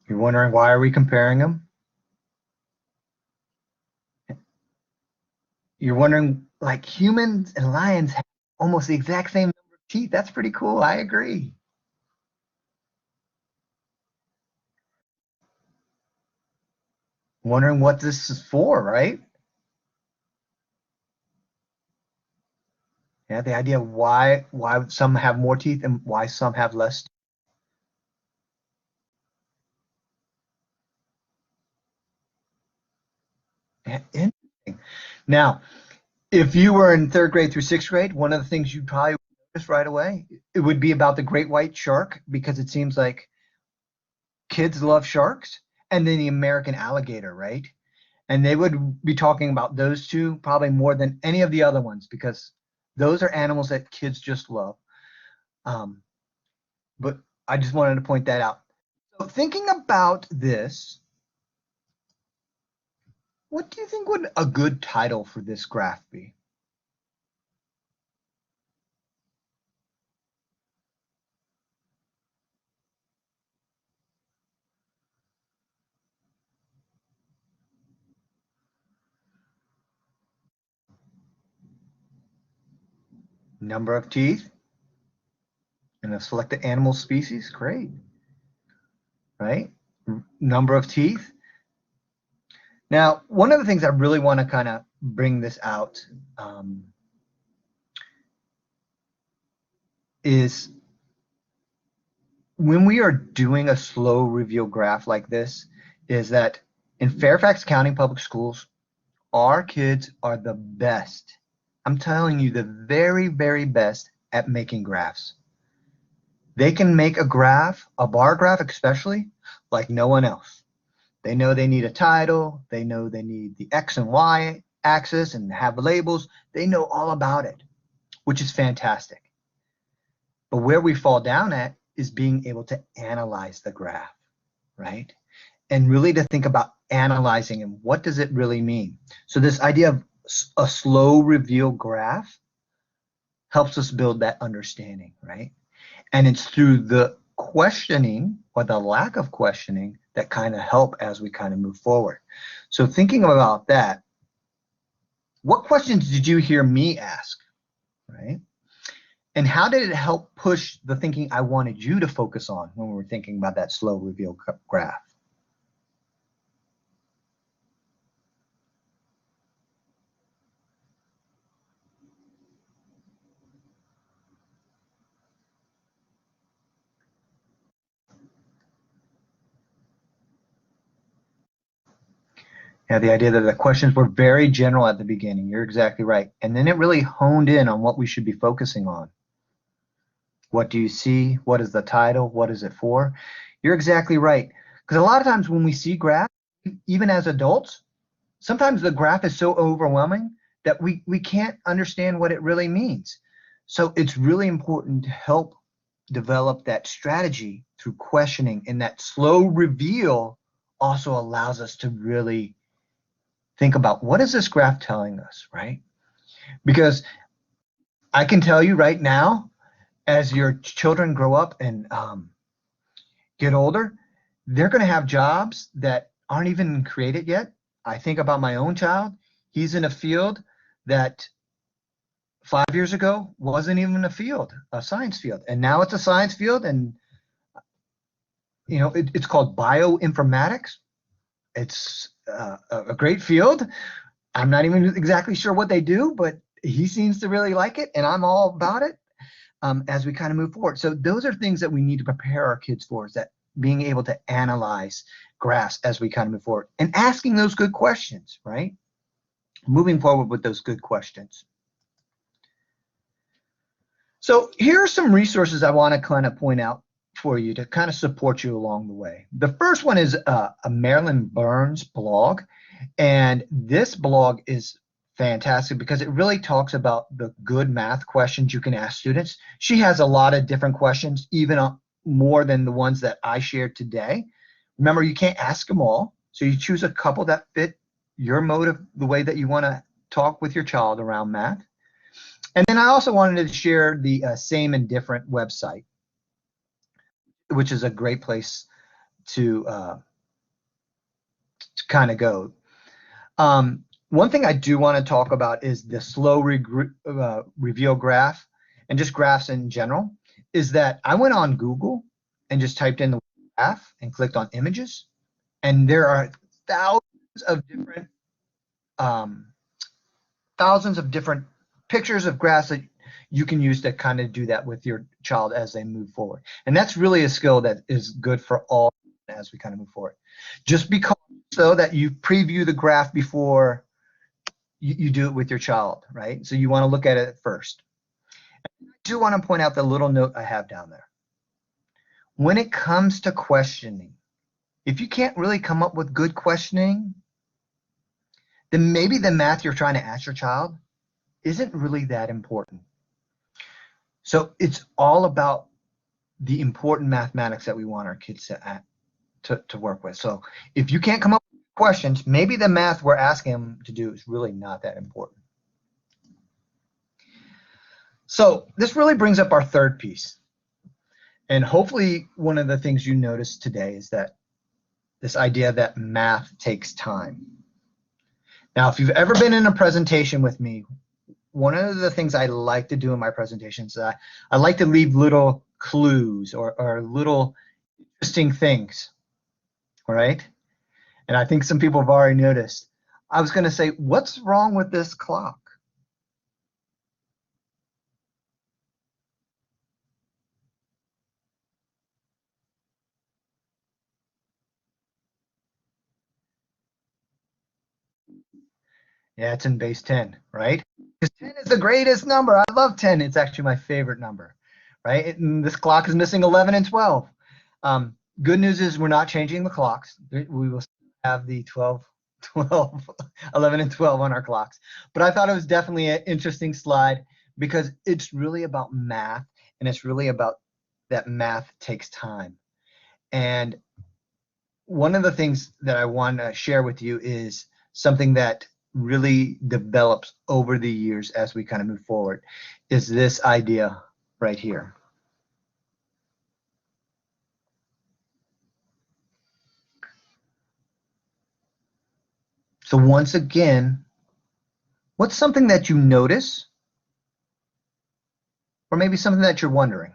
You're wondering, why are we comparing them? You're wondering, like, humans and lions have almost the exact same number of teeth. That's pretty cool. I agree. Wondering what this is for, right? Yeah, the idea of why some have more teeth and why some have less. Interesting. Now, if you were in 3rd grade through 6th grade, one of the things you probably would notice right away, it would be about the great white shark, because it seems like kids love sharks, and then the American alligator, right? And they would be talking about those two probably more than any of the other ones, because those are animals that kids just love. But I just wanted to point that out. So thinking about this, what do you think would a good title for this graph be? Number of teeth in a selected animal species, great, right? Number of teeth. Now, one of the things I really want to kind of bring this out is when we are doing a slow reveal graph like this, is that in Fairfax County Public Schools, our kids are the best. I'm telling you, the very, very best at making graphs. They can make a graph, a bar graph especially, like no one else. They know they need a title. They know they need the X and Y axis and have labels. They know all about it, which is fantastic. But where we fall down at is being able to analyze the graph, right? And really to think about analyzing and what does it really mean. So this idea of a slow reveal graph helps us build that understanding, right? And it's through the questioning or the lack of questioning that kind of help as we kind of move forward. So thinking about that, what questions did you hear me ask, right? And how did it help push the thinking I wanted you to focus on when we were thinking about that slow reveal graph? Yeah, the idea that the questions were very general at the beginning. You're exactly right. And then it really honed in on what we should be focusing on. What do you see? What is the title? What is it for? You're exactly right. Because a lot of times when we see graphs, even as adults, sometimes the graph is so overwhelming that we can't understand what it really means. So it's really important to help develop that strategy through questioning, and that slow reveal also allows us to really think about what is this graph telling us, right? Because I can tell you right now, as your children grow up and get older, they're going to have jobs that aren't even created yet. I think about my own child. He's in a field that 5 years ago wasn't even a field, a science field, and now it's a science field, and it's called bioinformatics. It's a great field. I'm not even exactly sure what they do, but he seems to really like it, and I'm all about it as we kind of move forward. So those are things that we need to prepare our kids for, is that being able to analyze graphs as we kind of move forward and asking those good questions, right? Moving forward with those good questions. So here are some resources I want to kind of point out for you to kind of support you along the way. The first one is a Marilyn Burns blog, and this blog is fantastic because it really talks about the good math questions you can ask students. She has a lot of different questions, even more than the ones that I shared today. Remember, you can't ask them all, so you choose a couple that fit your motive, the way that you want to talk with your child around math. And then I also wanted to share the Same and Different website, which is a great place to kind of go. One thing I do want to talk about is the slow reveal graph, and just graphs in general, is that I went on Google and just typed in the graph and clicked on images, and there are thousands of different pictures of graphs that you can use to kind of do that with your child as they move forward. And that's really a skill that is good for all as we kind of move forward. Just because so that you preview the graph before you do it with your child, right? So you want to look at it first. I do want to point out the little note I have down there. When it comes to questioning, if you can't really come up with good questioning, then maybe the math you're trying to ask your child isn't really that important. So it's all about the important mathematics that we want our kids to work with. So if you can't come up with questions, maybe the math we're asking them to do is really not that important. So this really brings up our third piece. And hopefully one of the things you noticed today is that this idea that math takes time. Now, if you've ever been in a presentation with me, one of the things I like to do in my presentations is I like to leave little clues or little interesting things, all right? And I think some people have already noticed. I was going to say, what's wrong with this clock? Yeah, it's in base 10, right? Because 10 is the greatest number. I love 10. It's actually my favorite number, right? And this clock is missing 11 and 12. Good news is we're not changing the clocks. We will have the 12, 11, and 12 on our clocks. But I thought it was definitely an interesting slide because it's really about math, and it's really about that math takes time. And one of the things that I want to share with you is something that really develops over the years as we kind of move forward, is this idea right here. So once again, what's something that you notice, or maybe something that you're wondering?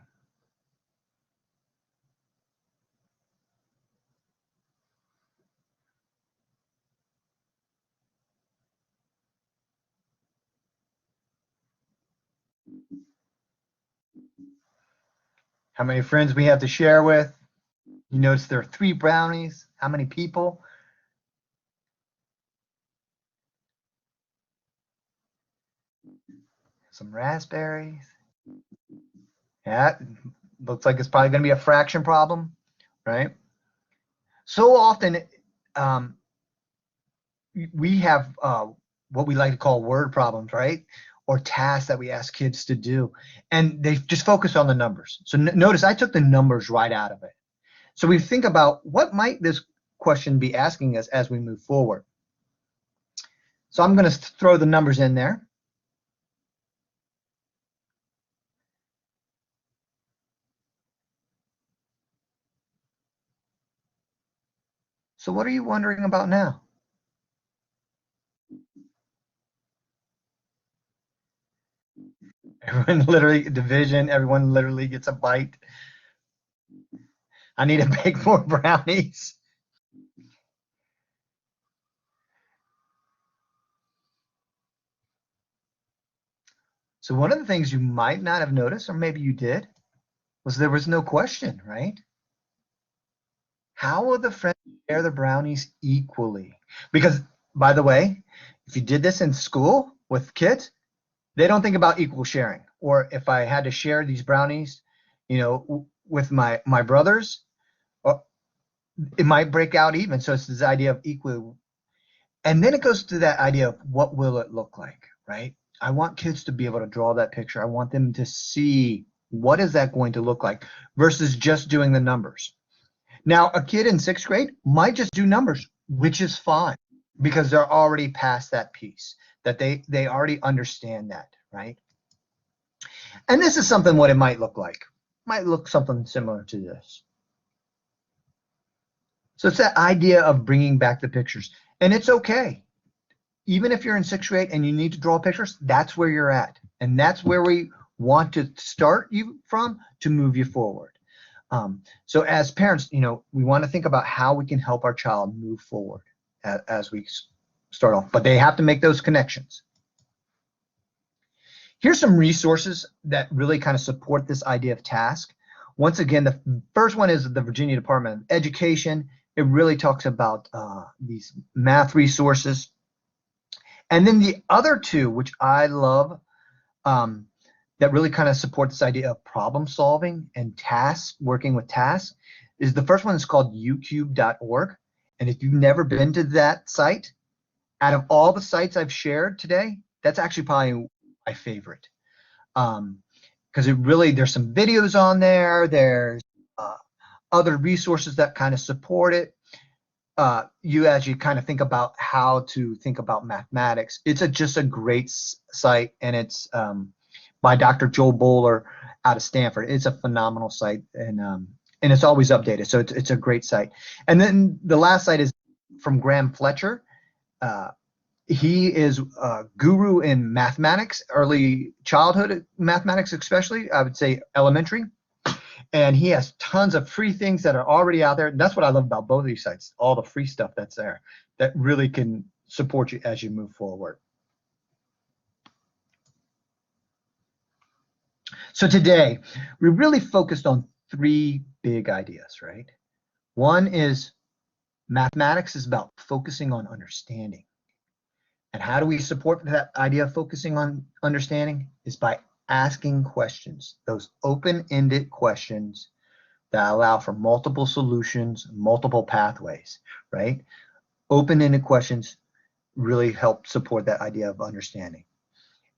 How many friends we have to share with? You notice there are 3 brownies. How many people? Some raspberries. Yeah, looks like it's probably going to be a fraction problem, right? So often we have what we like to call word problems, right? Or tasks that we ask kids to do, and they just focus on the numbers. So notice I took the numbers right out of it. So we think about what might this question be asking us as we move forward. So I'm going to throw the numbers in there. So what are you wondering about now? Everyone literally, division, everyone literally gets a bite. I need to bake more brownies. So one of the things you might not have noticed, or maybe you did, was there was no question, right? How will the friends share the brownies equally? Because, by the way, if you did this in school with kids, they don't think about equal sharing. Or if I had to share these brownies, you know, with my brothers, it might break out even. So it's this idea of equal. And then it goes to that idea of what will it look like, right? I want kids to be able to draw that picture. I want them to see what is that going to look like versus just doing the numbers. Now, a kid in 6th grade might just do numbers, which is fine because they're already past that piece, that they already understand that, right? And this is something what it might look like. Might look something similar to this. So it's that idea of bringing back the pictures. And it's okay. Even if you're in 6th grade and you need to draw pictures, that's where you're at. And that's where we want to start you from to move you forward. So as parents, you know, we want to think about how we can help our child move forward as we start off, but they have to make those connections. Here's some resources that really kind of support this idea of task. Once again, the first one is the Virginia Department of Education. it really talks about these math resources. And then the other two, which I love, that really kind of support this idea of problem solving and tasks, working with tasks, is the first one is called ucube.org. And if you've never been to that site, out of all the sites I've shared today, that's actually probably my favorite. Because it really, there's some videos on there, there's other resources that kind of support it. You as you kind of think about how to think about mathematics, it's just a great site, and it's by Dr. Joel Bowler out of Stanford. It's a phenomenal site, and it's always updated, so it's a great site. And then the last site is from Graham Fletcher. He is a guru in mathematics, early childhood mathematics, especially, I would say elementary. And he has tons of free things that are already out there. And that's what I love about both of these sites, all the free stuff that's there that really can support you as you move forward. So today, we really focused on three big ideas, right? One is mathematics is about focusing on understanding. And how do we support that idea of focusing on understanding? Is by asking questions, those open-ended questions that allow for multiple solutions, multiple pathways, right? Open-ended questions really help support that idea of understanding.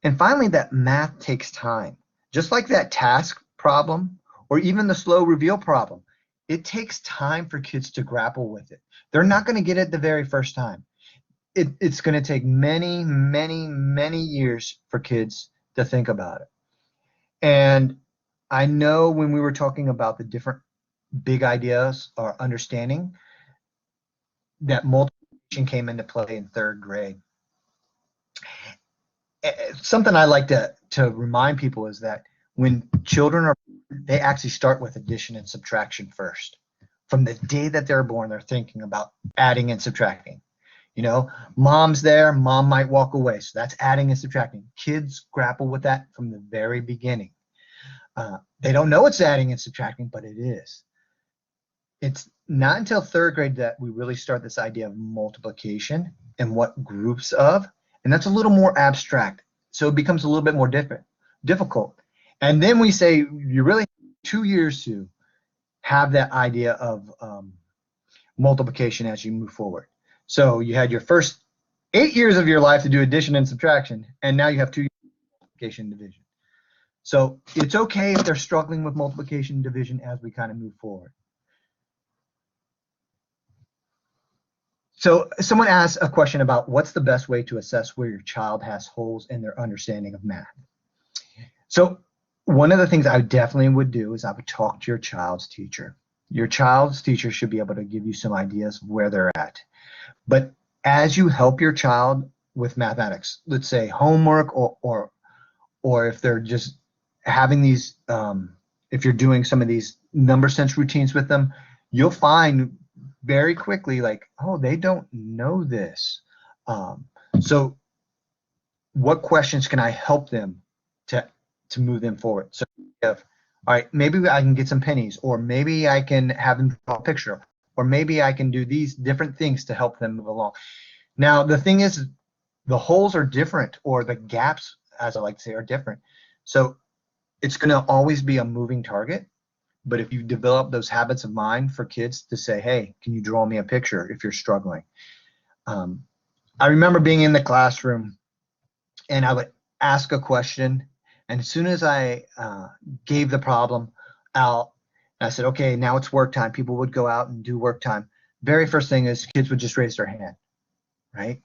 And finally, that math takes time. Just like that task problem or even the slow reveal problem, it takes time for kids to grapple with it. They're not going to get it the very first time. It's going to take many, many, many years for kids to think about it. And I know when we were talking about the different big ideas or understanding, that multiplication came into play in third grade. Something I like to remind people is that when children they actually start with addition and subtraction first. From the day that they're born, they're thinking about adding and subtracting. You know, mom's there, mom might walk away. So that's adding and subtracting. Kids grapple with that from the very beginning. They don't know it's adding and subtracting, but it is. It's not until third grade that we really start this idea of multiplication and what groups of, and that's a little more abstract. So it becomes a little bit more difficult. And then we say you really have 2 years to have that idea of multiplication as you move forward. So you had your first 8 years of your life to do addition and subtraction, and now you have 2 years of multiplication and division. So it's okay if they're struggling with multiplication and division as we kind of move forward. So someone asked a question about what's the best way to assess where your child has holes in their understanding of math. So one of the things I definitely would do is I would talk to your child's teacher. Your child's teacher should be able to give you some ideas of where they're at. But as you help your child with mathematics, let's say homework or if they're just having these, if you're doing some of these number sense routines with them, you'll find very quickly like, oh, they don't know this. So what questions can I help them to move them forward? So if, all right, maybe I can get some pennies, or maybe I can have them draw a picture, or maybe I can do these different things to help them move along. Now, the thing is, the holes are different, or the gaps, as I like to say, are different. So it's going to always be a moving target. But if you develop those habits of mind for kids to say, hey, can you draw me a picture if you're struggling? I remember being in the classroom and I would ask a question. And as soon as I gave the problem out, I said, okay, now it's work time. People would go out and do work time. Very first thing is kids would just raise their hand, right?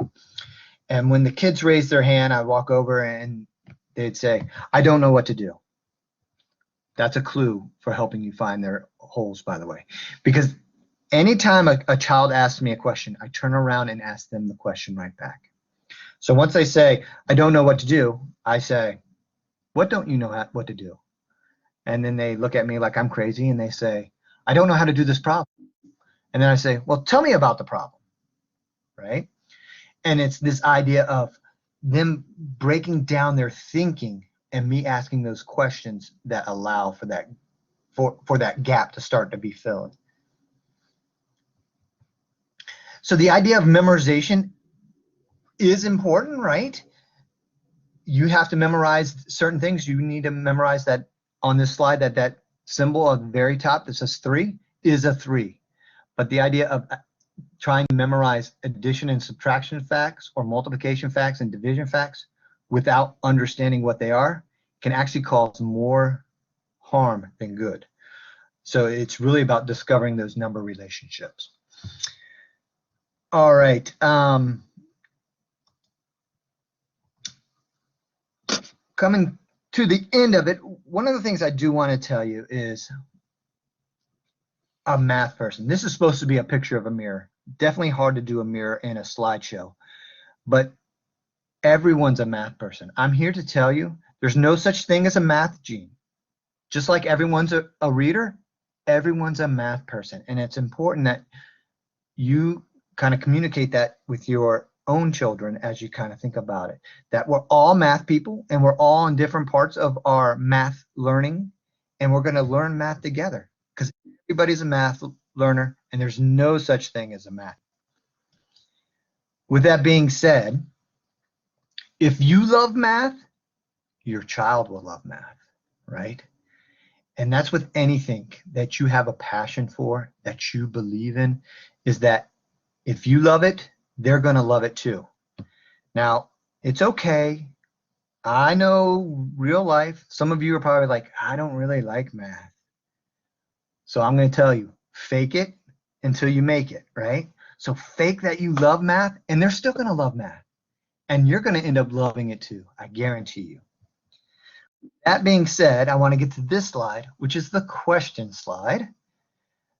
And when the kids raised their hand, I'd walk over and they'd say, I don't know what to do. That's a clue for helping you find their holes, by the way. Because anytime a child asks me a question, I turn around and ask them the question right back. So once they say, I don't know what to do, I say, what don't you know what to do? And then they look at me like I'm crazy and they say, I don't know how to do this problem. And then I say, well, tell me about the problem, right? And it's this idea of them breaking down their thinking and me asking those questions that allow for that gap to start to be filled. So the idea of memorization is important, right? You have to memorize certain things. You need to memorize that on this slide, that symbol at the very top that says 3 is a 3. But the idea of trying to memorize addition and subtraction facts or multiplication facts and division facts without understanding what they are can actually cause more harm than good. So it's really about discovering those number relationships. All right. Coming to the end of it, one of the things I do want to tell you is a math person. This is supposed to be a picture of a mirror. Definitely hard to do a mirror in a slideshow, but everyone's a math person. I'm here to tell you there's no such thing as a math gene. Just like everyone's a reader, everyone's a math person. And it's important that you kind of communicate that with your own children as you kind of think about it, that we're all math people and we're all in different parts of our math learning, and we're going to learn math together because everybody's a math learner and there's no such thing as a math. With that being said, if you love math, your child will love math, right? And that's with anything that you have a passion for, that you believe in, is that if you love it, they're going to love it too. Now, it's okay. I know real life, some of you are probably like, I don't really like math. So I'm going to tell you, fake it until you make it, right? So fake that you love math, and they're still going to love math. And you're going to end up loving it too, I guarantee you. That being said, I want to get to this slide, which is the question slide.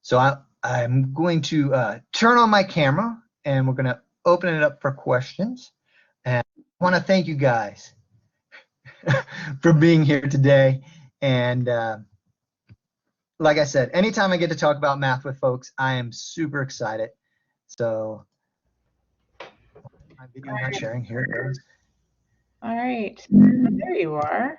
So I'm going to turn on my camera, and we're going to open it up for questions. And I want to thank you guys for being here today. And like I said, anytime I get to talk about math with folks, I am super excited. So my video not sharing, here it goes. All right, there you are.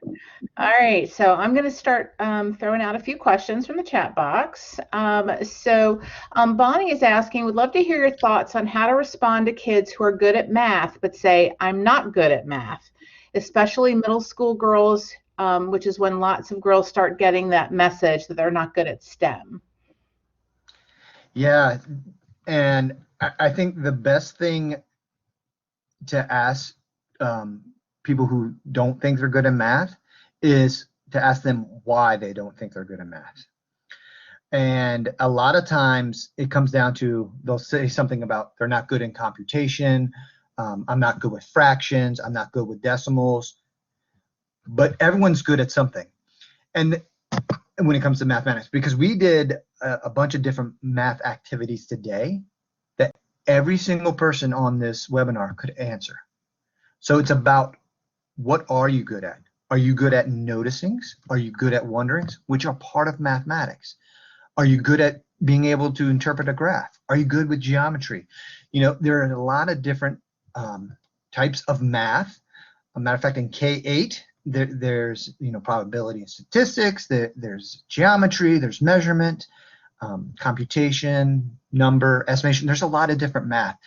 All right, so I'm going to start throwing out a few questions from the chat box. Bonnie is asking, would love to hear your thoughts on how to respond to kids who are good at math but say, I'm not good at math, especially middle school girls, which is when lots of girls start getting that message that they're not good at STEM. Yeah, and I think the best thing to ask people who don't think they're good at math is to ask them why they don't think they're good at math. And a lot of times it comes down to, they'll say something about they're not good in computation, I'm not good with fractions, I'm not good with decimals, but everyone's good at something. And when it comes to mathematics, because we did a bunch of different math activities today that every single person on this webinar could answer. So it's about, what are you good at? Are you good at noticings? Are you good at wonderings, which are part of mathematics? Are you good at being able to interpret a graph? Are you good with geometry? You know, there are a lot of different types of math. As a matter of fact, in K-8, there's, you know, probability and statistics, there's geometry, there's measurement, computation, number, estimation. There's a lot of different math,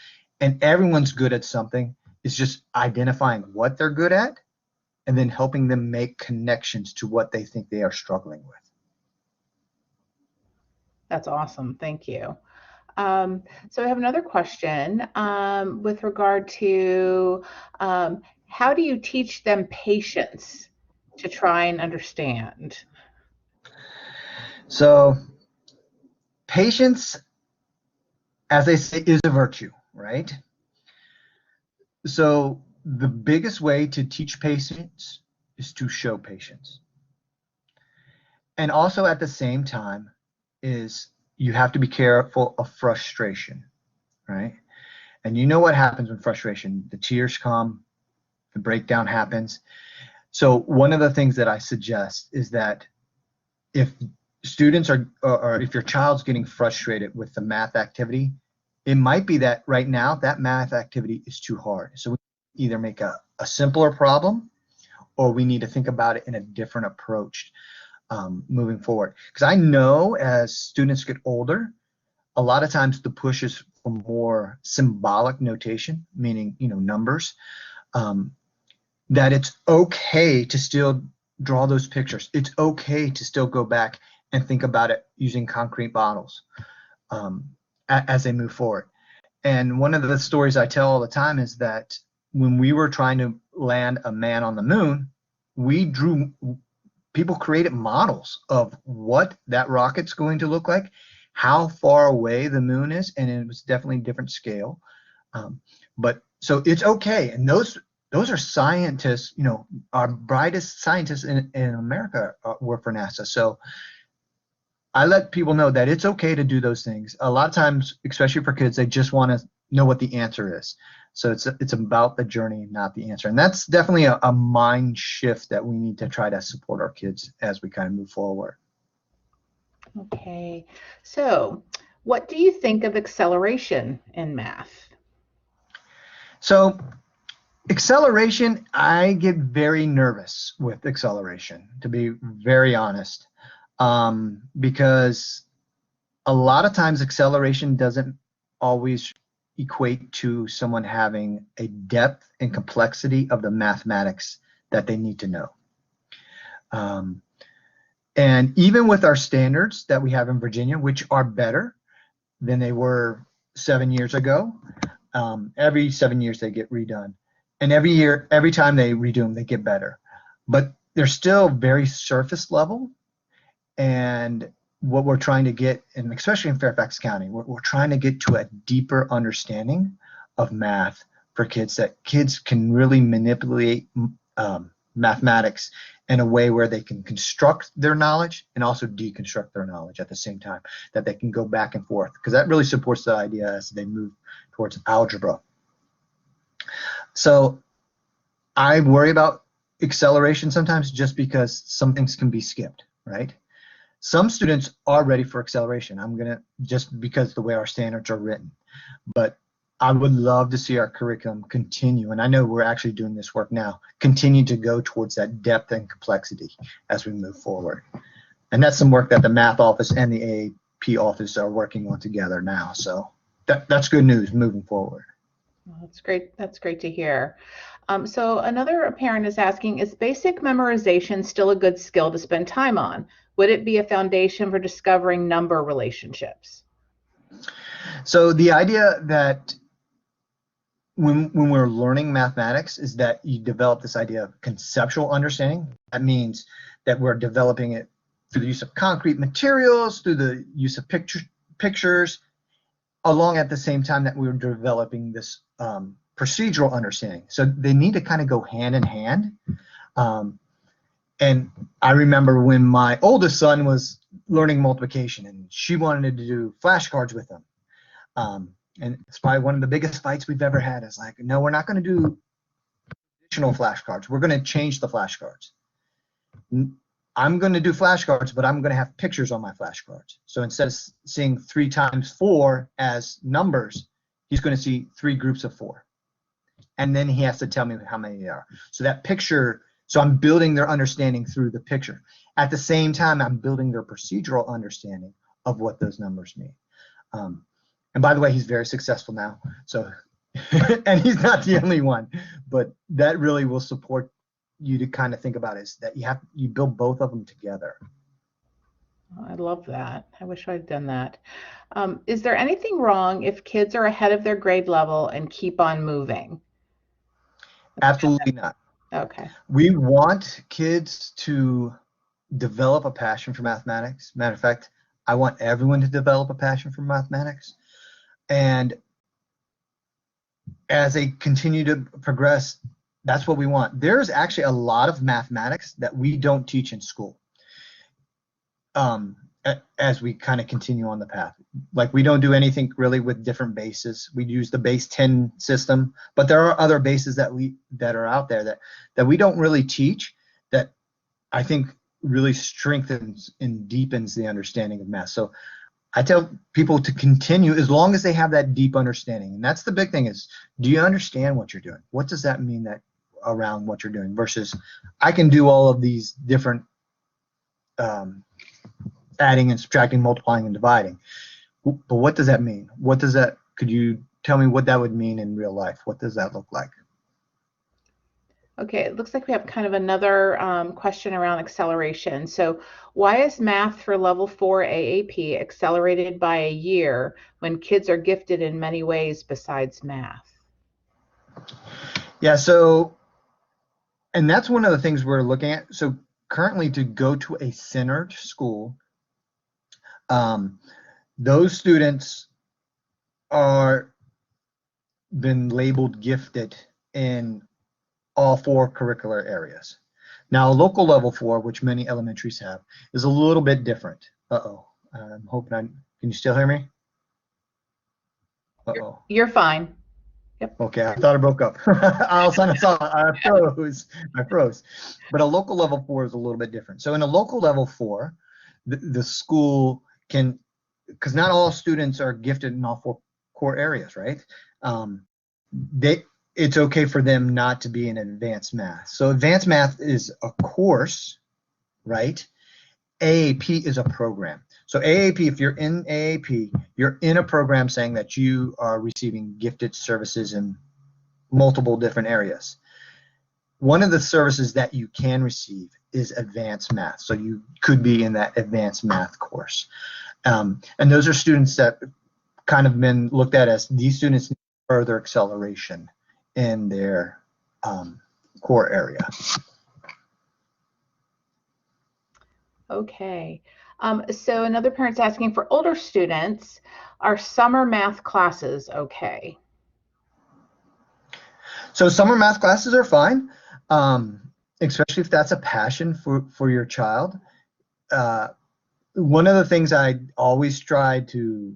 and everyone's good at something. It's just identifying what they're good at and then helping them make connections to what they think they are struggling with. That's awesome. Thank you. So I have another question with regard to how do you teach them patience to try and understand? So patience, as they say, is a virtue, right? So the biggest way to teach patience is to show patience. And also at the same time is you have to be careful of frustration, right? And you know what happens when frustration, the tears come, the breakdown happens. So one of the things that I suggest is that if students are, or if your child's getting frustrated with the math activity, it might be that right now that math activity is too hard. So we either make a simpler problem, or we need to think about it in a different approach moving forward. Because I know as students get older, a lot of times the push is for more symbolic notation, meaning, numbers, that it's okay to still draw those pictures. It's okay to still go back and think about it using concrete models as they move forward. And one of the stories I tell all the time is that when we were trying to land a man on the moon, people created models of what that rocket's going to look like, how far away the moon is, and it was definitely a different scale. But so it's okay. And those are scientists, our brightest scientists in America work for NASA. So I let people know that it's okay to do those things. A lot of times, especially for kids, they just want to know what the answer is. So it's about the journey, not the answer. And that's definitely a mind shift that we need to try to support our kids as we kind of move forward. Okay. So what do you think of acceleration in math? So acceleration, I get very nervous with acceleration, to be very honest, because a lot of times acceleration doesn't always equate to someone having a depth and complexity of the mathematics that they need to know. And even with our standards that we have in Virginia, which are better than they were 7 years ago, every 7 years they get redone. And every time they redo them, they get better. But they're still very surface level. And what we're trying to get, and especially in Fairfax County, we're trying to get to a deeper understanding of math for kids, that kids can really manipulate mathematics in a way where they can construct their knowledge and also deconstruct their knowledge at the same time, that they can go back and forth, because that really supports the idea as they move towards algebra. So I worry about acceleration sometimes just because some things can be skipped, right? Some students are ready for acceleration. Just because the way our standards are written. But I would love to see our curriculum continue, and I know we're actually doing this work now, continue to go towards that depth and complexity as we move forward. And that's some work that the math office and the AAP office are working on together now. So that's good news moving forward. Well, that's great. That's great to hear. So another parent is asking, is basic memorization still a good skill to spend time on? Would it be a foundation for discovering number relationships? So the idea that when we're learning mathematics is that you develop this idea of conceptual understanding. That means that we're developing it through the use of concrete materials, through the use of pictures, along at the same time that we're developing this procedural understanding. So they need to kind of go hand in hand. And I remember when my oldest son was learning multiplication and she wanted to do flashcards with him. And it's probably one of the biggest fights we've ever had. Is like, no, we're not going to do traditional flashcards. We're going to change the flashcards. I'm going to do flashcards, but I'm going to have pictures on my flashcards. So instead of seeing 3 times 4 as numbers, he's going to see 3 groups of 4. And then he has to tell me how many there are. So that picture, so I'm building their understanding through the picture. At the same time, I'm building their procedural understanding of what those numbers mean. And by the way, he's very successful now. So, and he's not the only one, but that really will support you to kind of think about is that you build both of them together. I love that. I wish I'd done that. Is there anything wrong if kids are ahead of their grade level and keep on moving? Absolutely not. Okay. We want kids to develop a passion for mathematics. Matter of fact, I want everyone to develop a passion for mathematics. And as they continue to progress, that's what we want. There's actually a lot of mathematics that we don't teach in school as we kind of continue on the path. Like, we don't do anything really with different bases. We use the base 10 system, but there are other bases that are out there that we don't really teach, that I think really strengthens and deepens the understanding of math. So I tell people to continue as long as they have that deep understanding. And that's the big thing is, do you understand what you're doing? What does that mean that around what you're doing versus I can do all of these different adding and subtracting, multiplying and dividing. But what does that mean? What does that, could you tell me what that would mean in real life? What does that look like? Okay, it looks like we have kind of another question around acceleration. So why is math for level 4 AAP accelerated by a year when kids are gifted in many ways besides math? Yeah, so, and that's one of the things we're looking at. So currently, to go to a centered school, those students are been labeled gifted in all 4 curricular areas. Now, local level 4, which many elementaries have, is a little bit different. Uh-oh, I'm hoping can you still hear me? Uh-oh. You're fine. Yep. Okay, I thought I broke up. All of a sudden I froze. But a local level 4 is a little bit different. So in a local level 4, the school can, because not all students are gifted in all 4 core areas, right? It's okay for them not to be in advanced math. So advanced math is a course, right? AAP is a program. So AAP, if you're in AAP, you're in a program saying that you are receiving gifted services in multiple different areas. One of the services that you can receive is advanced math. So you could be in that advanced math course. And those are students that kind of been looked at as these students need further acceleration in their core area. Okay. So another parent's asking, for older students, are summer math classes okay? So summer math classes are fine, especially if that's a passion for your child. One of the things I always try to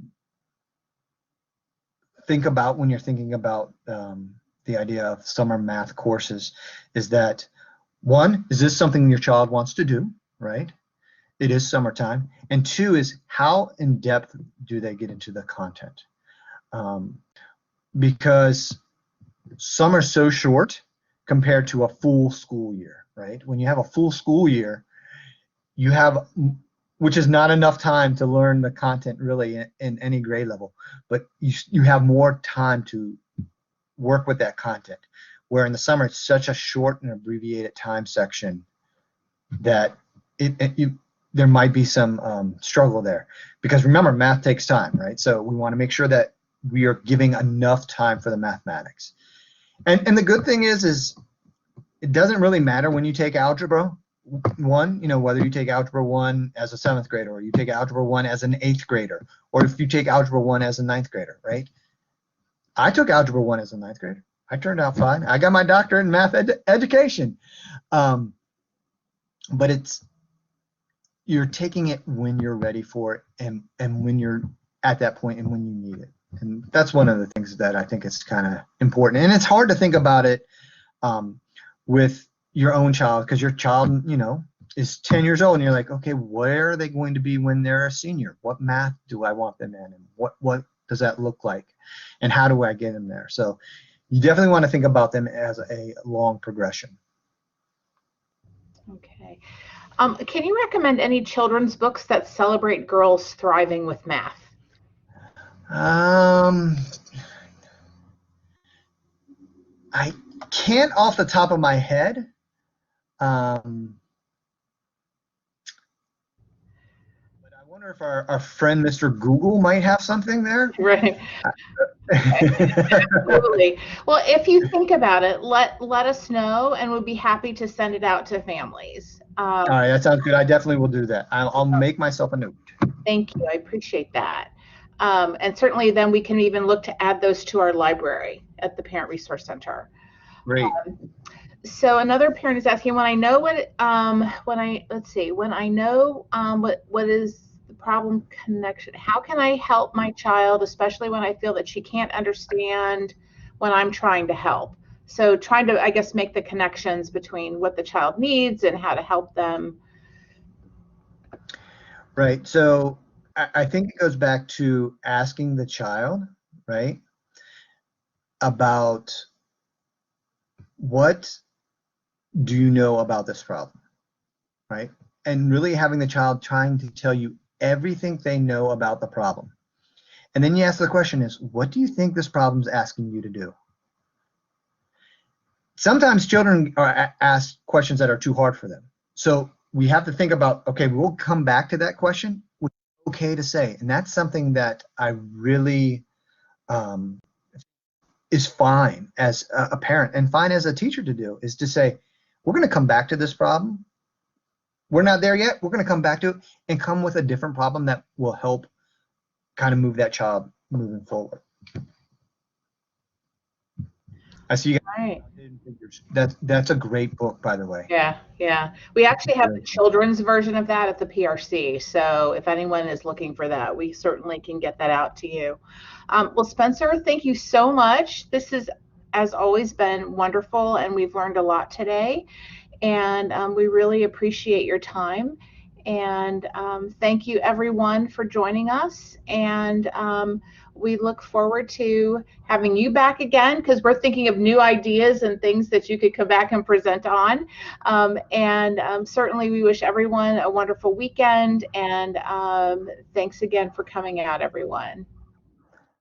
think about when you're thinking about the idea of summer math courses is that, one, is this something your child wants to do, right? It is summertime. And 2 is, how in depth do they get into the content? Because summer's so short compared to a full school year, right? When you have a full school year, you have, which is not enough time to learn the content really in any grade level, but you have more time to work with that content. Where in the summer, it's such a short and abbreviated time section that there might be some struggle there. Because remember, math takes time, right? So we want to make sure that we are giving enough time for the mathematics. And the good thing is it doesn't really matter when you take algebra 1, whether you take algebra 1 as a 7th grader, or you take algebra 1 as an 8th grader, or if you take algebra 1 as a 9th grader, right? I took algebra 1 as a 9th grader. I turned out fine. I got my doctorate in math education. But you're taking it when you're ready for it, and when you're at that point and when you need it. And that's one of the things that I think is kind of important. And it's hard to think about it with your own child, because your child, is 10 years old, and you're like, okay, where are they going to be when they're a senior? What math do I want them in? And what does that look like? And how do I get them there? So you definitely want to think about them as a long progression. Okay. Can you recommend any children's books that celebrate girls thriving with math? I can't off the top of my head. But I wonder if our friend Mr. Google might have something there. Right. Absolutely. Well, if you think about it, let us know, and we'll be happy to send it out to families. All right, that sounds good. I definitely will do that. I'll make myself a note. Thank you. I appreciate that. And certainly then we can even look to add those to our library at the Parent Resource Center. Great. So another parent is asking, when I know what is the problem connection, how can I help my child, especially when I feel that she can't understand when I'm trying to help? So trying to, I guess, make the connections between what the child needs and how to help them. Right. So I think it goes back to asking the child, right, about what do you know about this problem, right? And really having the child trying to tell you everything they know about the problem. And then you ask the question is, what do you think this problem's asking you to do? Sometimes children are asked questions that are too hard for them. So we have to think about, okay, we'll come back to that question, which is okay to say. And that's something that I really is fine as a parent and fine as a teacher to do, is to say, we're going to come back to this problem. We're not there yet. We're going to come back to it and come with a different problem that will help kind of move that child moving forward. I see you guys. Right. That's a great book, by the way. Yeah, yeah. We actually have the children's version of that at the PRC. So if anyone is looking for that, we certainly can get that out to you. Well, Spencer, thank you so much. This has, as always, been wonderful, and we've learned a lot today. And we really appreciate your time. And thank you, everyone, for joining us. And we look forward to having you back again, because we're thinking of new ideas and things that you could come back and present on. Certainly, we wish everyone a wonderful weekend. And thanks again for coming out, everyone.